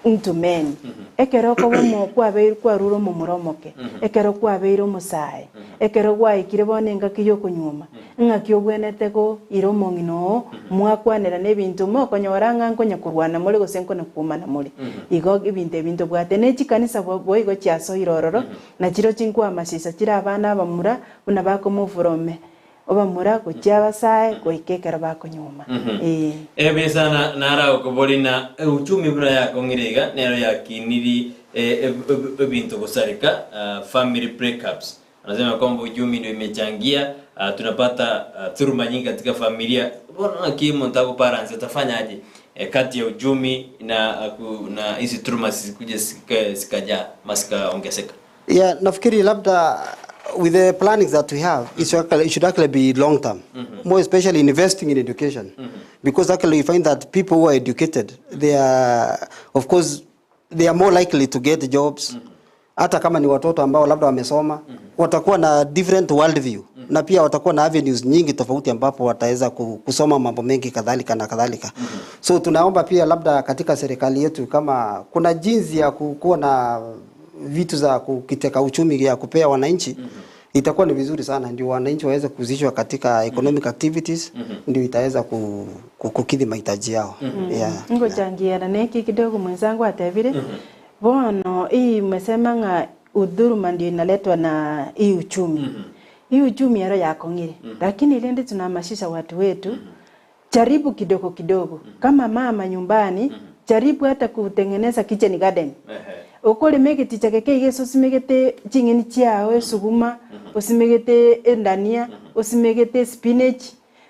into men. Ekero ko mo kwabeir kwa ruro mu muromoke ekero kwabeiro musaye ekero kwa ikire bonenga kiyo kunyuma ngakyo bwenetego iromo ngino mwakwanera nebintu mo konyoranga nkonya kurwana muri gosenko na kumana muri igo ibintu bwate nechikanisa boigo cyaso irororo na kiro chinkwa masisa kira abana bamura buna bako muvurome obamura ko cyabasaye ko ikekera bako nyuma besana nara okubolina uchumi buna yakongirega nero yakiniri ebintu gusarika family breakups. Anasema kwamba uchumi ndio imechangia tunapata dhuluma nyingi katika familia. Mbona kimo ntako parents atafanyaje kati ya uchumi na hizi dhuluma zikuje sikaja masika ongezeka? Yeah, nafikiri labda with the plannings that we have, it should actually be long term, more especially investing in education, because actually you find that people who are educated, they are, of course, they are more likely to get jobs. Hata kama ni watoto ambao labda wamesoma, watakuwa na different world view, na pia watakuwa na avenues nyingi tofauti ambapo wataweza kusoma mambo mengi kadhalika na kadhalika. So tunaomba pia labda katika serikali yetu kama kuna jinsi ya kuwa na vitu za kukiteka uchumi ya kupea wananchi, itakuwa ni vizuri sana, ndio wananchi waweze kuzishwa katika economic activities, ndio itaweza kukidhi mahitaji yao. Ngochangia na neki kidogo mwenzangu atavile bono hii umesema nga udhuluma ndio inaletwa na hii uchumi. Hii uchumi yaro yakongire, lakini ile ndio tunahamasisha watu wetu jaribu kidogo kidogo. Kama mama nyumbani jaribu hata kutengeneza kitchen garden. Okole megeti chakeke igeso simegete chingeni chiao suguma, osimegete endania, osimegete spinach.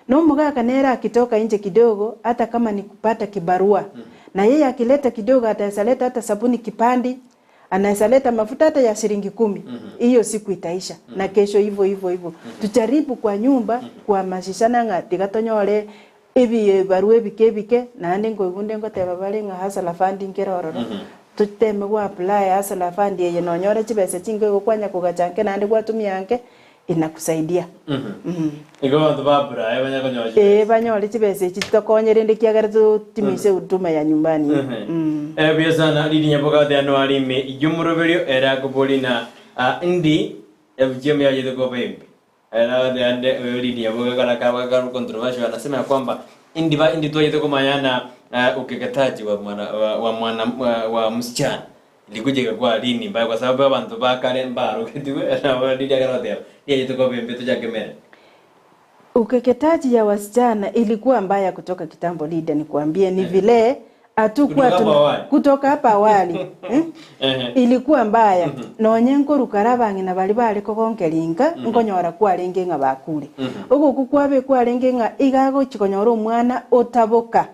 No mugaka nera akitoka nje kidogo hata kama ni kupata kibarua. Na yeye akileta kidogo atasaleta hata sabuni kipandi, anasaleta mafuta hata ya shilingi 10. Hiyo siku itaisha. Na kesho hivyo. Tujaribu kwa nyumba kuhamasishana nga tigatonyole ebi barua bike na ndingo gunde ngoteba bale nga hasala funding kerororo. Tuteme kwa apply hasala fund ye nonyore chibese chinge gokwanya kugachanke nandi kwatumia yanke inakusaidia. Ego babura banyakonyole. Banyole chibese chitokonyere ndikiagara timise utuma ya nyumbani. Biasana lidinya bokate anwali me ijumuroberio era kubolina ndi ebjeme yaje ko bembe. Era de ande lidinya bokala kawa controversial anasema kwamba indi toje ko mayana ukeketaji wa msichana ilikuja kwa lini mbaya kwa sababu abantu bakale mbaro kitiwe na walidia garoteo yeye tuko bembe tujakemere. Ukeketaji ya wasichana ilikuwa mbaya kutoka kitambo leader, nikwambie ni vile atukuwa kutoka hapa awali ilikuwa mbaya nonyenko rukarabangi na bali bali kokonkelinga nkonyora kwa lenge nga bakule uko kukwabe kwa lenge nga igago chikonyora umwana otaboka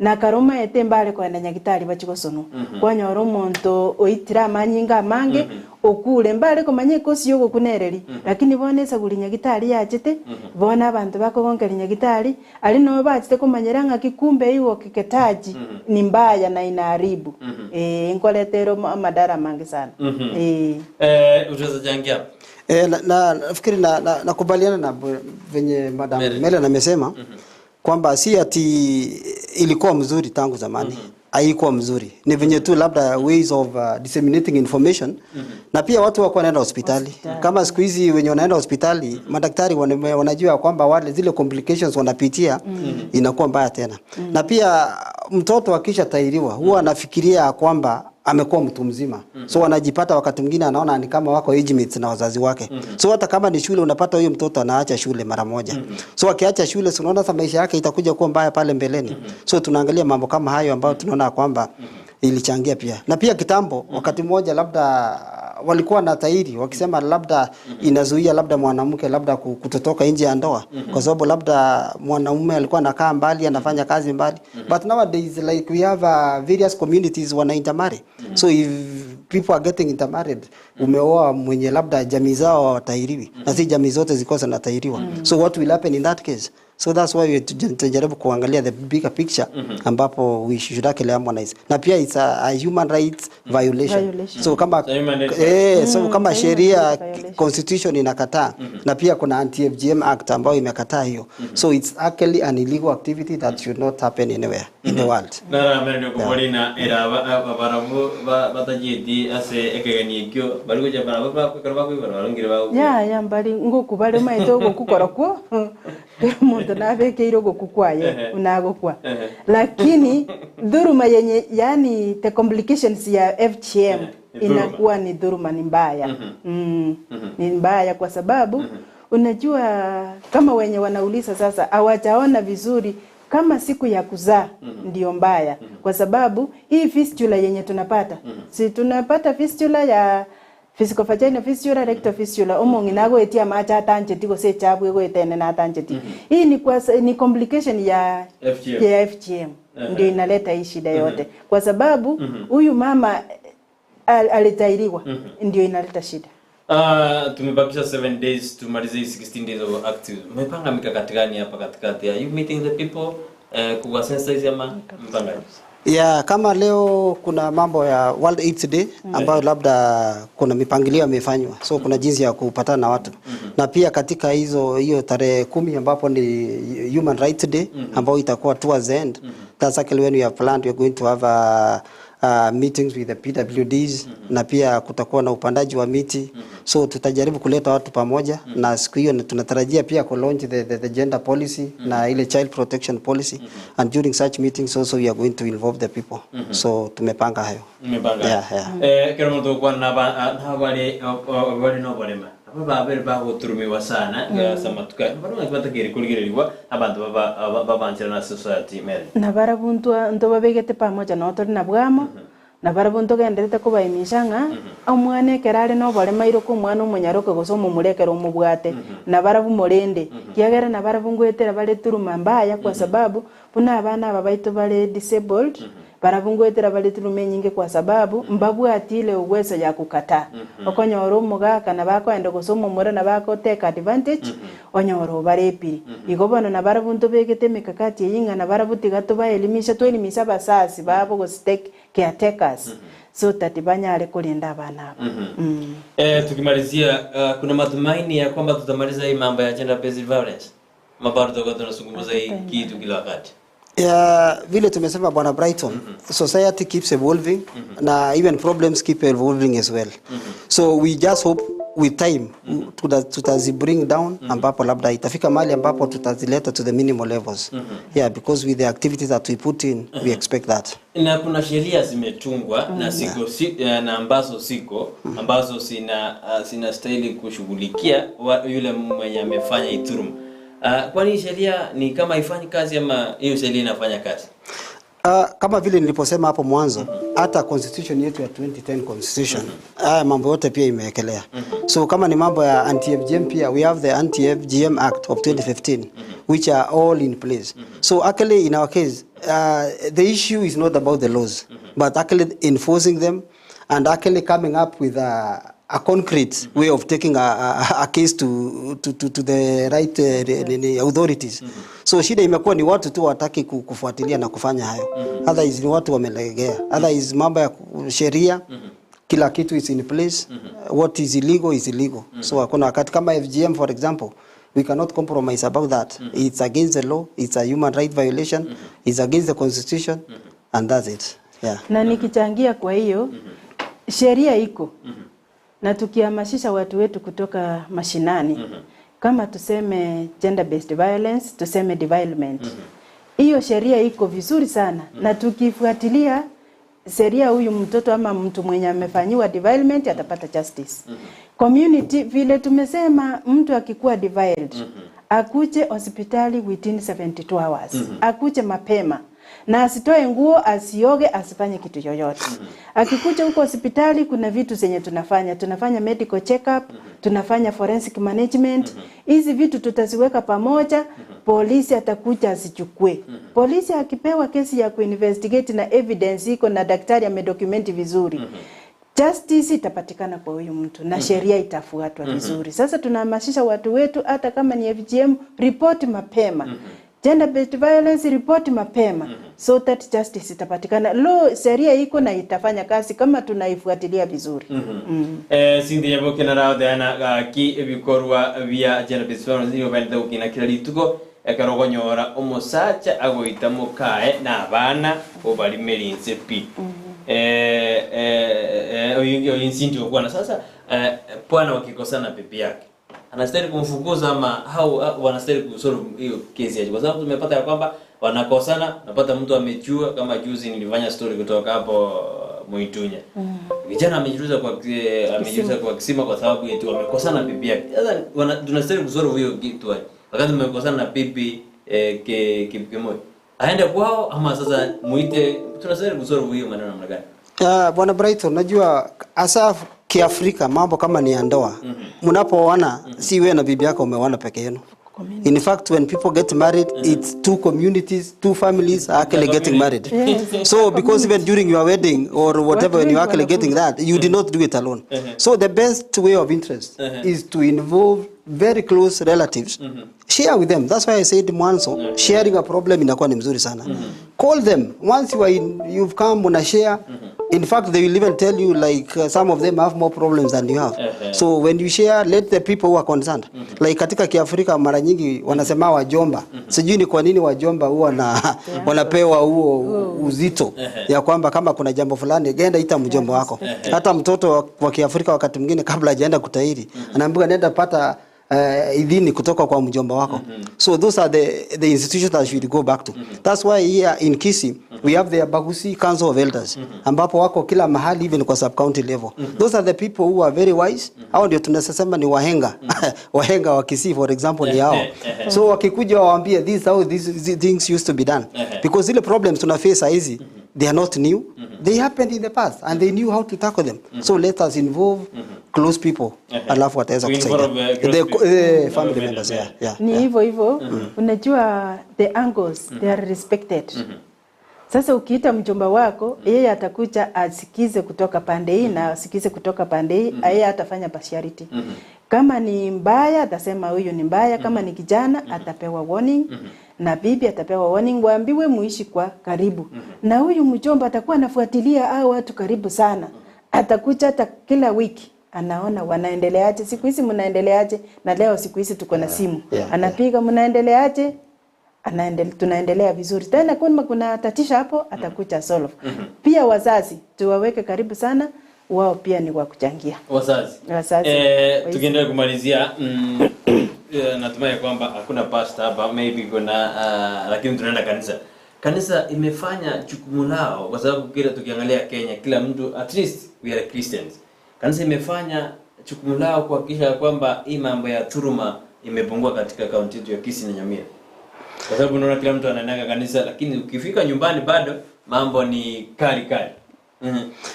na karoma etembale kwa nyagitari bachikosono kwanyora umuntu oitira manyinga mange okule mbale ko manyeko siyo kunereri lakini bonesa guli nyagitari yachete bona abantu bakokonkeli nyagitari ali no bachite kumanyeranga kikumbe iwo kiketaji ni mbaya na inaharibu nkoletero madara mangi sana utaweza jangia nafikiri nakubaliana na venye madam Mellen amesema kwamba si ati ilikuwa mzuri tangu zamani haikuwa mzuri, ni venye tu labda ways of disseminating information na pia watu wako wanaenda hospitali. Kama siku hizi wenye wanaenda hospitali madaktari wanajua kwamba wale zile complications wanapitia inakuwa mbaya tena. Na pia mtoto akisha tairiwa huwa anafikiria kwamba amekuwa mtu mzima. So wanajipata wakati mwingine anaona ni kama wako age mates na wazazi wake. So hata kama ni shule unapata huyo mtoto anaacha shule mara moja. So akiacha shule unaona sasa maisha yake itakuja kuwa mbaya pale mbeleni. So tunaangalia mambo kama hayo ambayo tunaona kwamba ilichangia pia. Na pia kitambo wakati mmoja labda walikuwa na tairi wakisema labda inazuia labda mwanamke labda kutotoka nje ya ndoa kwa sababu labda mwanamume alikuwa anakaa mbali anafanya kazi mbali. But nowadays like we have various communities wana intermarry. So if people are getting intermarried umeoa mwenye labda jamii zao watairiwi na si jamii zote zikosa na tairiwa. So what will happen in that case? So that's why we tunajaribu kuangalia the bigger picture ambapo we should actually harmonize. Na pia it's a human rights violation. So kama so kama sheria constitution inakataa na pia kuna anti-FGM act ambayo imekataa hiyo. So it's actually an illegal activity that should not happen anywhere in the world. Na mendo kubolina era baramu batajiti ase ekeganyikyo bari kuja baramu bakarba ku barangire ba. Ya mbali ngoku bari maito gukukora ko. Muntu nabekeiro gukukwaye unagokwa. Lakini dhuruma yenye yani the complications ya FGM inakuwa ni dhuruma ni mbaya. Ni mbaya kwa sababu unajua kama wenye wanauliza sasa hawajaona vizuri kama siku ya kuzaa ndio mbaya kwa sababu hii fistula yenye tunapata si tunapata fistula ya physical vagina fistula rectal fistula omongi nago etia macha tanjeti go se chabwe go etene na tanjeti hii ni complication ya FGM ndio inaleta hii shida yote kwa sababu huyu mama alitairiwa ndio inaleta shida. Tumebakisha 7 days tumalize 16 days of activism. Mmepanga mikakati gani hapa katikati? Are you meeting the people kuwa sensitize ama mpanga? Yeah, kama leo kuna mambo ya World AIDS Day ambayo labda kuna mipangilio imefanywa. So kuna jinsi ya kupatana na watu. Na pia katika hiyo tarehe 10 ambapo ni Human Rights Day ambayo itakuwa towards the end. That's actually when we have planned we are going to have meetings with the PWDs na pia kutakuwa na upandaji wa miti. So tutajaribu kuleta watu pamoja na siku hiyo tunatarajia pia ku launch the gender policy na ile child protection policy and during such meetings also we are going to involve the people. So tumepanga hayo. Kero mtu kwa na wale no balema. Baba ba guturumiwa sana ngasamatukana bano ngibata kiri kuligirwa abantu baba anchira na society Mellen. Na barabuntu ndo babegete pamoja no tori na bwamo na barabuntu genderete kubaimishanga omwane kerare no bare mairo ko mwana umunyaroke gusoma murekero umubwate na barabu morende kiagera na barabungwetera bare turuma mbaya kwa sababu buna abana babaito bare disabled barabungwetera bari turume nyinge kwa sababu mbabu atile uwezo ya kukata okonyoro mugaka na bakwenda gusoma mure na bako take advantage onyoro barepi igobono na barabuntu begete mikakati yinga na barabutiga tuba elimisha basasi babo go stake caretakers so tatibanyale kulinda abana. Tukimalizia kuna matumaini ya kwamba tutamaliza hii mambo ya gender based violence. Mabardo tunazungumza hii kitu kila wakati. Vile tumesema bwana Brighton, society keeps evolving na even problems keep evolving as well. So we just hope with time tutazibring down ambapo labda itafika mahali ambapo tutazileta to the minimal levels. Yeah, because with the activities that we put in, we expect that. Na kuna sheria zimetungwa na na ambazo sina stahili kushughulikia yule mwenye amefanya iturumu. Kwani sheria ni kama ifanyi kazi ama hiyo sheria inafanya kazi? Kama vile niliposema hapo mwanzo, hata constitution yetu ya 2010 constitution, mambo yote pia imewekelea. So kama ni mambo ya anti-FGM pia, we have the Anti-FGM Act of 2015, which are all in place. So actually in our case, the issue is not about the laws, but actually enforcing them and actually coming up with a concrete way of taking a case to the right authorities. So shida imekuwa ni watu tu wataki kufuatilia na kufanya hayo. Otherwise ni watu wamelegea. Otherwise mambo ya sheria kila kitu is in place. What is illegal is illegal. So hakuna wakati kama FGM for example, we cannot compromise about that. It's against the law, it's a human right violation, it's against the constitution and that's it. Yeah. Na nikichangia kwa hiyo sheria iko. Na tukihamasisha watu wetu kutoka mashinani kama tuseme gender based violence, tuseme development. Hiyo sheria iko vizuri sana na tukifuatilia sheria huyu mtoto ama mtu mwenye amefanyiwa development atapata justice. Community vile tumesema mtu akikuwa deviled akuje hospitali within 72 hours. Akuje mapema. Na asitoe nguo, asioge, asifanye kitu yoyote. Akikuja huko hospitali kuna vitu zenye tunafanya medical check-up, tunafanya forensic management. Hizi vitu tutaziweka pamoja, polisi atakuja asichukue. Polisi akipewa kesi ya kuinvestigate na evidence iko na daktari amedokumenti vizuri. justice itapatikana kwa huyu mtu na sheria itafuatwa vizuri. Sasa tunahamasisha watu wetu, hata kama ni FGM, report mapema. Gender based violence, report mapema. So that justice itapatikana. Sheria iko na itafanya kazi kama tunaifuatilia vizuri. Sindi yabo kenara dana ki ebikorwa via gender based violence yo bende ukina kila litugo ekarogonyora omusacha agoita mukae na abana obali merinze pi. Oyo insindi okwana sasa bwana wakikosana bibi yake anastahili kumfukuza ama hao wanastahili kusolve hiyo kesi yake, kwa sababu tumepata ya kwamba wanakosana, napata mtu amechua kama juzi nilifanya story kutoka hapo Moitunya. Vijana amejiruza kwa kisima kwa sababu eti wamekosana bibi yake. Sasa tunastahili kusolve hiyo kitu hapo. Wakati tumekosana na bibi Kipkemoi. Aende kwao ama sasa muite, tunastahili kusolve hiyo maneno namna gani? Bwana Brighton, najua asa Kiafrika mambo kama ni ndoa. Mnapoona si wewe na bibi yako umeoana peke yenu. In fact, when people get married, it's two communities, two families are actually getting married. So because even during your wedding or whatever, when you're actually getting that, you did not do it alone. So the best way of interest is to involve very close relatives. Share with them. That's why I said mwanzo, sharing a problem inakuwa ni mzuri sana. Call them. Once you've come on a share, in fact, they will even tell you like some of them have more problems than you have. So when you share, let the people who are concerned. Like katika Kiafrika mara nyingi wanasema wajomba. Sijui ni kwa nini wajomba huwa wanapewa huo uzito ya kwamba kama kuna jambo fulani genda ita mjomba wako. Hata mtoto wa Kiafrika wakati mwingine kabla hajaenda kutahiri anaambiwa nenda pata idhini kutoka kwa mjomba wako. So those are the institutions that should go back to. That's why here in Kisii we have the Gusii Council of Elders ambapo wako kila mahali even kwa sub county level. Those are the people who are very wise. Hao ndio tunasema ni wahenga. Wahenga wa Kisii for example ni hao. So wakikuja waambie this how these things used to be done. Because the problems tuna face hizi they are not new. They happened in the past and they knew how to tackle them. So let us involve close people. Alafu wataweza kusaidia. The family members, yeah. Ni hivyo. Unajua the angles, they are respected. Sasa ukiita mjomba wako, yeye atakuja asikize kutoka pande hii na asikize kutoka pande hii, yeye atafanya partiality. Kama ni mbaya atasema huyu ni mbaya, kama ni kijana atapewa warning. Na bibi atapewa warning, waambiwe muishi kwa karibu. Na huyu mjomba atakuwa anafuatilia hao watu karibu sana. Atakuja hata kila wiki anaona wanaendeleaje, siku hizi mnaendeleaje, na leo siku hizi tuko na simu. Anapiga mnaendeleaje, tunaendelea vizuri. Tena kuna tatisha hapo atakuja solve. Pia wazazi tuwaweke karibu sana, wao pia ni wa kuchangia. Wazazi. Tukiendelea kumalizia natumai kwamba hakuna pastor hapa, maybe kuna lakini tunaenda kanisa. Kanisa imefanya jukumu lao kwa sababu kila tukiangalia Kenya kila mtu at least we are Christians. Kanisa imefanya jukumu lao kuhakikisha kwamba hii mambo ya dhuluma imepungua katika kaunti yetu ya Kisii na Nyamira. Kwa sababu unaona kila mtu anaenda kanisa lakini ukifika nyumbani bado mambo ni kali.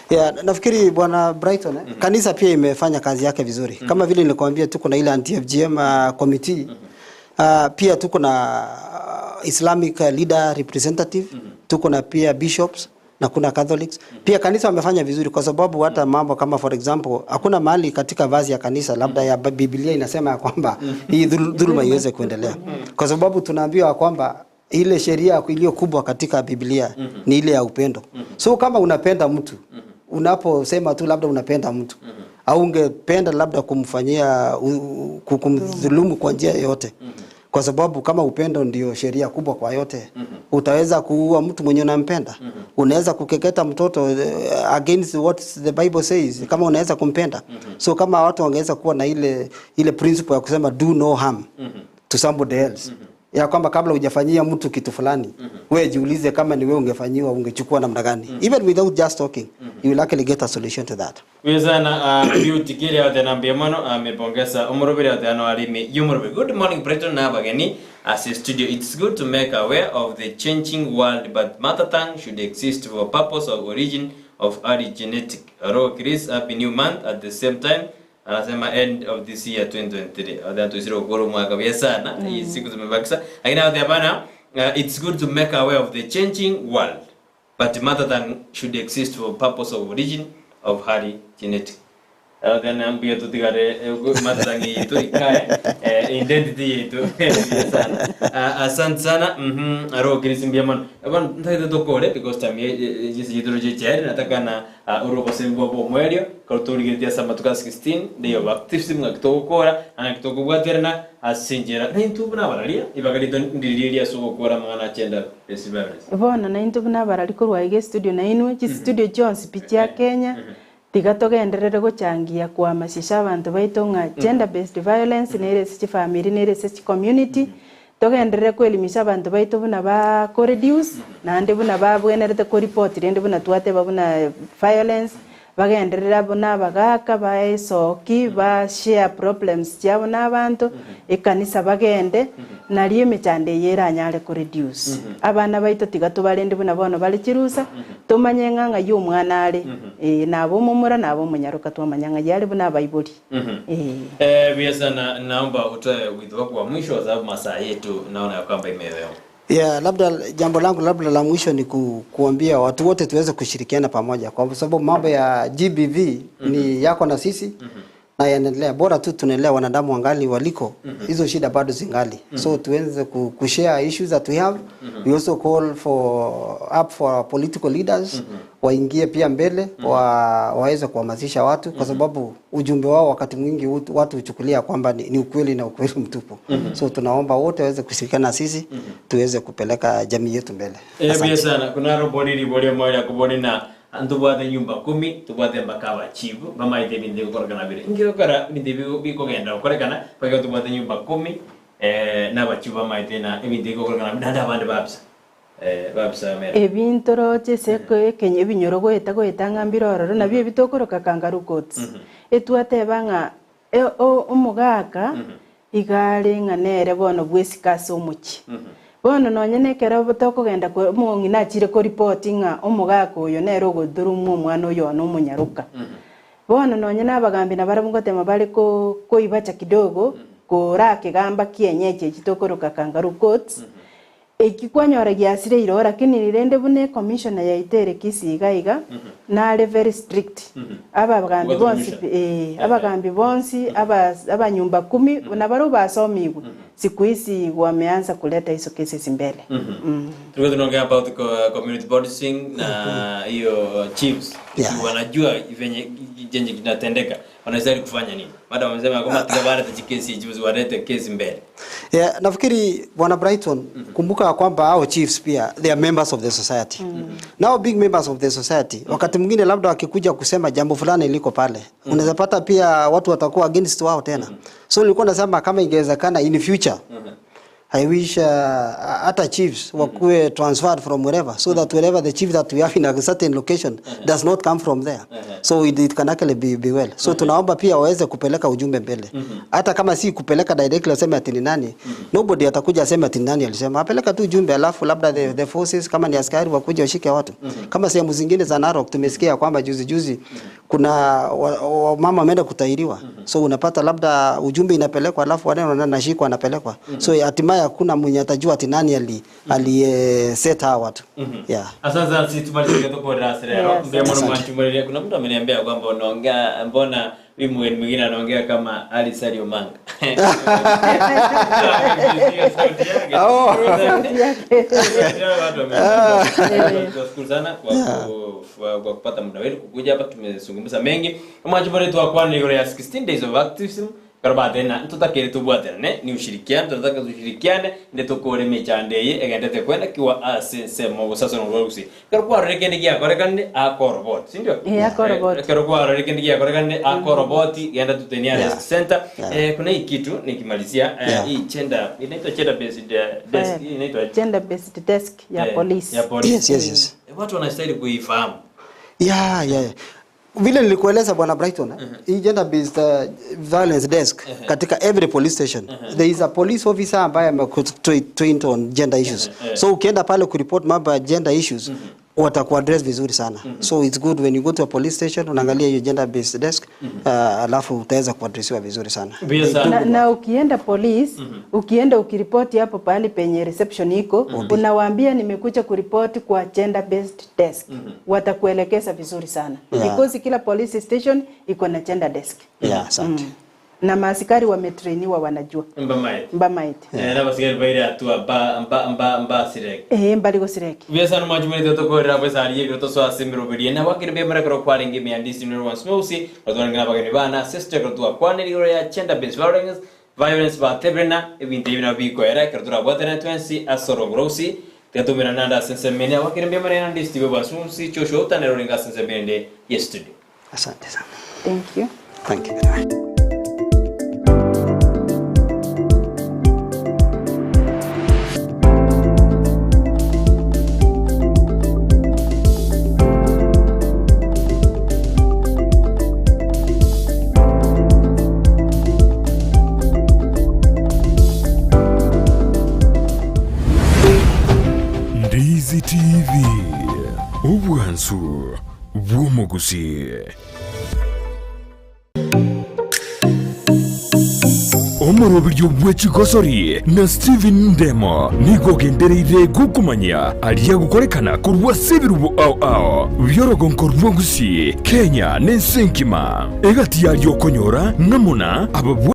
Yeah, nafikiri bwana Brighton kanisa pia imefanya kazi yake vizuri. Kama vile nilikwambia tuko na ile anti-FGM committee. Pia tuko na Islamic leader representative, tuko na pia bishops na kuna Catholics. Pia kanisa wamefanya vizuri kwa sababu hata mambo kama for example hakuna mahali katika vazi ya kanisa labda ya Biblia inasema kwamba hii dhuluma iweze kuendelea. Kwa sababu tunaambiwa kwamba ile sheria iliyo kubwa katika Biblia ni ile ya upendo. So kama unapenda mtu, unaposema tu labda unapenda mtu, au ungependa labda kumfanyia kumdhulumu kwa njia yote. Kwa sababu kama upendo ndio sheria kubwa kwa yote, utaweza kuua mtu mwenye unampenda. Unaweza kukeketa mtoto against what the Bible says kama unaweza kumpenda. So kama watu wangeweza kuwa na ile principle ya kusema do no harm to somebody else. Ya kwamba kabla hujafanyia mtu kitu fulani, wewe jiulize kama ni wewe ungefanyiwa ungechukua namna gani. Even without just talking, you will actually get a solution to that. Wezana beauty kile yote nambia mono amepongeza umurubiri yote alimi yumurubiri. Good morning Brighton na bageni as a studio. It's good to make aware of the changing world, but mother tongue should exist for a purpose of origin of early genetic. Aro Chris, happy new month at the same time. Anasema end of this year 2023. Adatu isiro kuru mwaka bia sana. Hii siku tumebakisa. Lakini hao bana it's good to make aware of the changing world, but mother tongue should exist for purpose of origin of Hari genetic. Then ambia tutigare matangi yetu ikae identity yetu sana. Asante sana. Aro kirisimbia man. Aban ntaito tokore because tamie jinsi yetu jeje nataka na urobo sembo bo mwerio kaltori gitia sama tuka 16 ndio activism ngakutokora anakutokubwaterana asinjera na intu buna baralia ibagalito ndiriria sugo kora mwana chenda festival. Bona na intu buna barali korwa ige studio na inwe chi studio Jones picha Kenya. Tigatogenderere guchangia kwamasisha abantu baitu nga gender based violence nere sichi family nere sichi community togenderere kwelimisha abantu baitu buna ba ko reduce na ndi buna ba bwenerete ko report ndi buna twate babuna violence bagenderera buna bagaka baesoki ba share problems cyabo n'abantu ekanisa bagende nariye mechande yera nyale ko reduce abana baitu tigato balende buna bono bali kirusa tumanye nganga y'umwana ari nabo mumura nabo munyaruka twamanyanga yale buna baibuli biasa naomba utoe wito wako wa mwisho wa sababu masaa yetu naona kwamba imeelewa. Yeah, labda jambo langu labda la mwisho ni kuambia watu wote tuweze kushirikiana pamoja kwa sababu mambo ya GBV ni yako na sisi na yanaendelea, bora tu tunaelewa wanadamu wangali waliko hizo shida bado zingali. So tuweze kushare issues that we have. We also call for political leaders waingie pia mbele waweze kuhamasisha watu kwa sababu ujumbe wao wakati mwingi watu huchukulia kwamba ni ukweli na ukweli mtupu. So tunaomba wote waweze kushirikiana na sisi tuweze kupeleka jamii yetu mbele. Pia sana kuna robodi moja kuboni na antubwate nyumba 10 tubwate mbakaba chibu mama ite bindi gukoragana bire ingiro kara bindi biko genda gukoragana paka tubwate nyumba 10 na bachiba maite na bindi gukoragana ndanda bande babsa mera ebintoro cheseko kenye binyoro goeta ngambiroro na byo bitokoroka kangaru coats etwate banga omugaka igale nganere bono bwesikase omuchi bono nonyene kera botokogenda ko mungi nachire ko reporting omugaka oyo nero goduru mwana oyo no munyaruka bono nonyene abagambi na barabungotema bali ko ibacha kidogo ko rake gamba kienyeche kitokoroka kangaru coats ekikwanyora giasire iro lakini nirende bune commissioner ya itere Kisii iga na very strict abagambi bonsi abagambi bonsi abanyumba 10 na baro basomigu siku hizi wameanza kuleta hizo cases mbele. Tulikuwa tunaongea about community policing na hiyo chiefs wanajua venye jenje kinatendeka wanastahili kufanya nini. Madam amesema kama tukabara tajikesi chiefs walete kesi mbele. Yeah, nafikiri bwana Brighton kumbuka kwamba hao chiefs pia they are members of the society. Now being members of the society wakati mwingine labda wakikuja kusema jambo fulani liko pale unaweza pata pia watu watakuwa against wao tena. So nilikuwa nasema kama ingewezekana in future I wish hata chiefs wakuwe transferred from wherever so that wherever the chief that we have in a certain location does not come from there. So it can actually be well. So tunaomba pia waweze kupeleka ujumbe mbele. Hata kama si kupeleka directly aseme ati ni nani, nobody atakuja aseme ati nani alisema. Apeleka tu ujumbe alafu labda the forces kama ni askari wakuja washike watu. Kama sehemu zingine za Narok tumesikia kwamba juzi kuna mama ameenda kutairiwa. So unapata labda ujumbe inapelekwa alafu wanaona nashikwa anapelekwa. So hatimaye hakuna mwenye atajua ati nani set hawa watu. Yeah. Asante sisi tumalizie kwa darasa leo. Ndio mwana mwanchumbulia kuna mtu ameniambia kwamba unaongea mbona mimi mwingine anaongea kama Ali Omanga. Tunashukuru sana kwa kupata muda wetu kukuja hapa tumezungumza mengi. Kama jambo letu kwa kwani ile ya 16 days of activism karabate na tutakere tubwate ni ushirikiano tunataka tushirikiane ndio tukore mechande egendete kwenda kiwa asense mo sasa no Gusii karwa rekendegia korekane akorobot sindio akorobot karwa rekende gia korekane akorobot yenda tutenia desk center kuna hii kitu nikimalizia hii gender inaitwa gender based desk inaitwa gender based desk ya police yes watu wanastahili kuifahamu yeah vile nilikueleza bwana Brighton hii gender based violence desk katika every police station there is a police officer ambaye trained on gender issues so ukienda pale kureport mambo ya gender issues watakuaddress vizuri sana. So it's good when you go to a police station unaangalia hiyo gender based desk, alafu utaweza kuaddressiwa vizuri sana. Na ukienda police, ukienda ukiripoti hapo pale penye reception iko, unawaambia nimekuja kuripoti kwa gender based desk. Watakuelekeza vizuri sana. Because kila police station iko na gender desk. Asante. Na maaskari wametrainiwa wanajua. Mbamaiti. Na basikari baire atua ba sirek. Mbali go sirek. Biasa no majumuri to ko rabo sari ye to so asimiro bidi na wakire be mara ko kware ngi me andisi no once Mose rodon ngana bagani bana sister ko tua kwane ri ya gender based violence ba tebrena evinte bina bi ko era ko tura botena twensi asoro grosi teto mena nanda sense mena wakire be mara andisi be once Mose chosho tanero ringa sense mende yesterday. Asante sana. Thank you. Thank you very much. Ndizi TV ubwansu bw'omugusi. Omurobiryo bw'ekigosori na Steven Ndemo niko gendereire gukumanya aliya gukorekana kurwa sebirubu ao byorogonko rw'ogusi Kenya n'ensenkima egati yalyo konyora namuna aba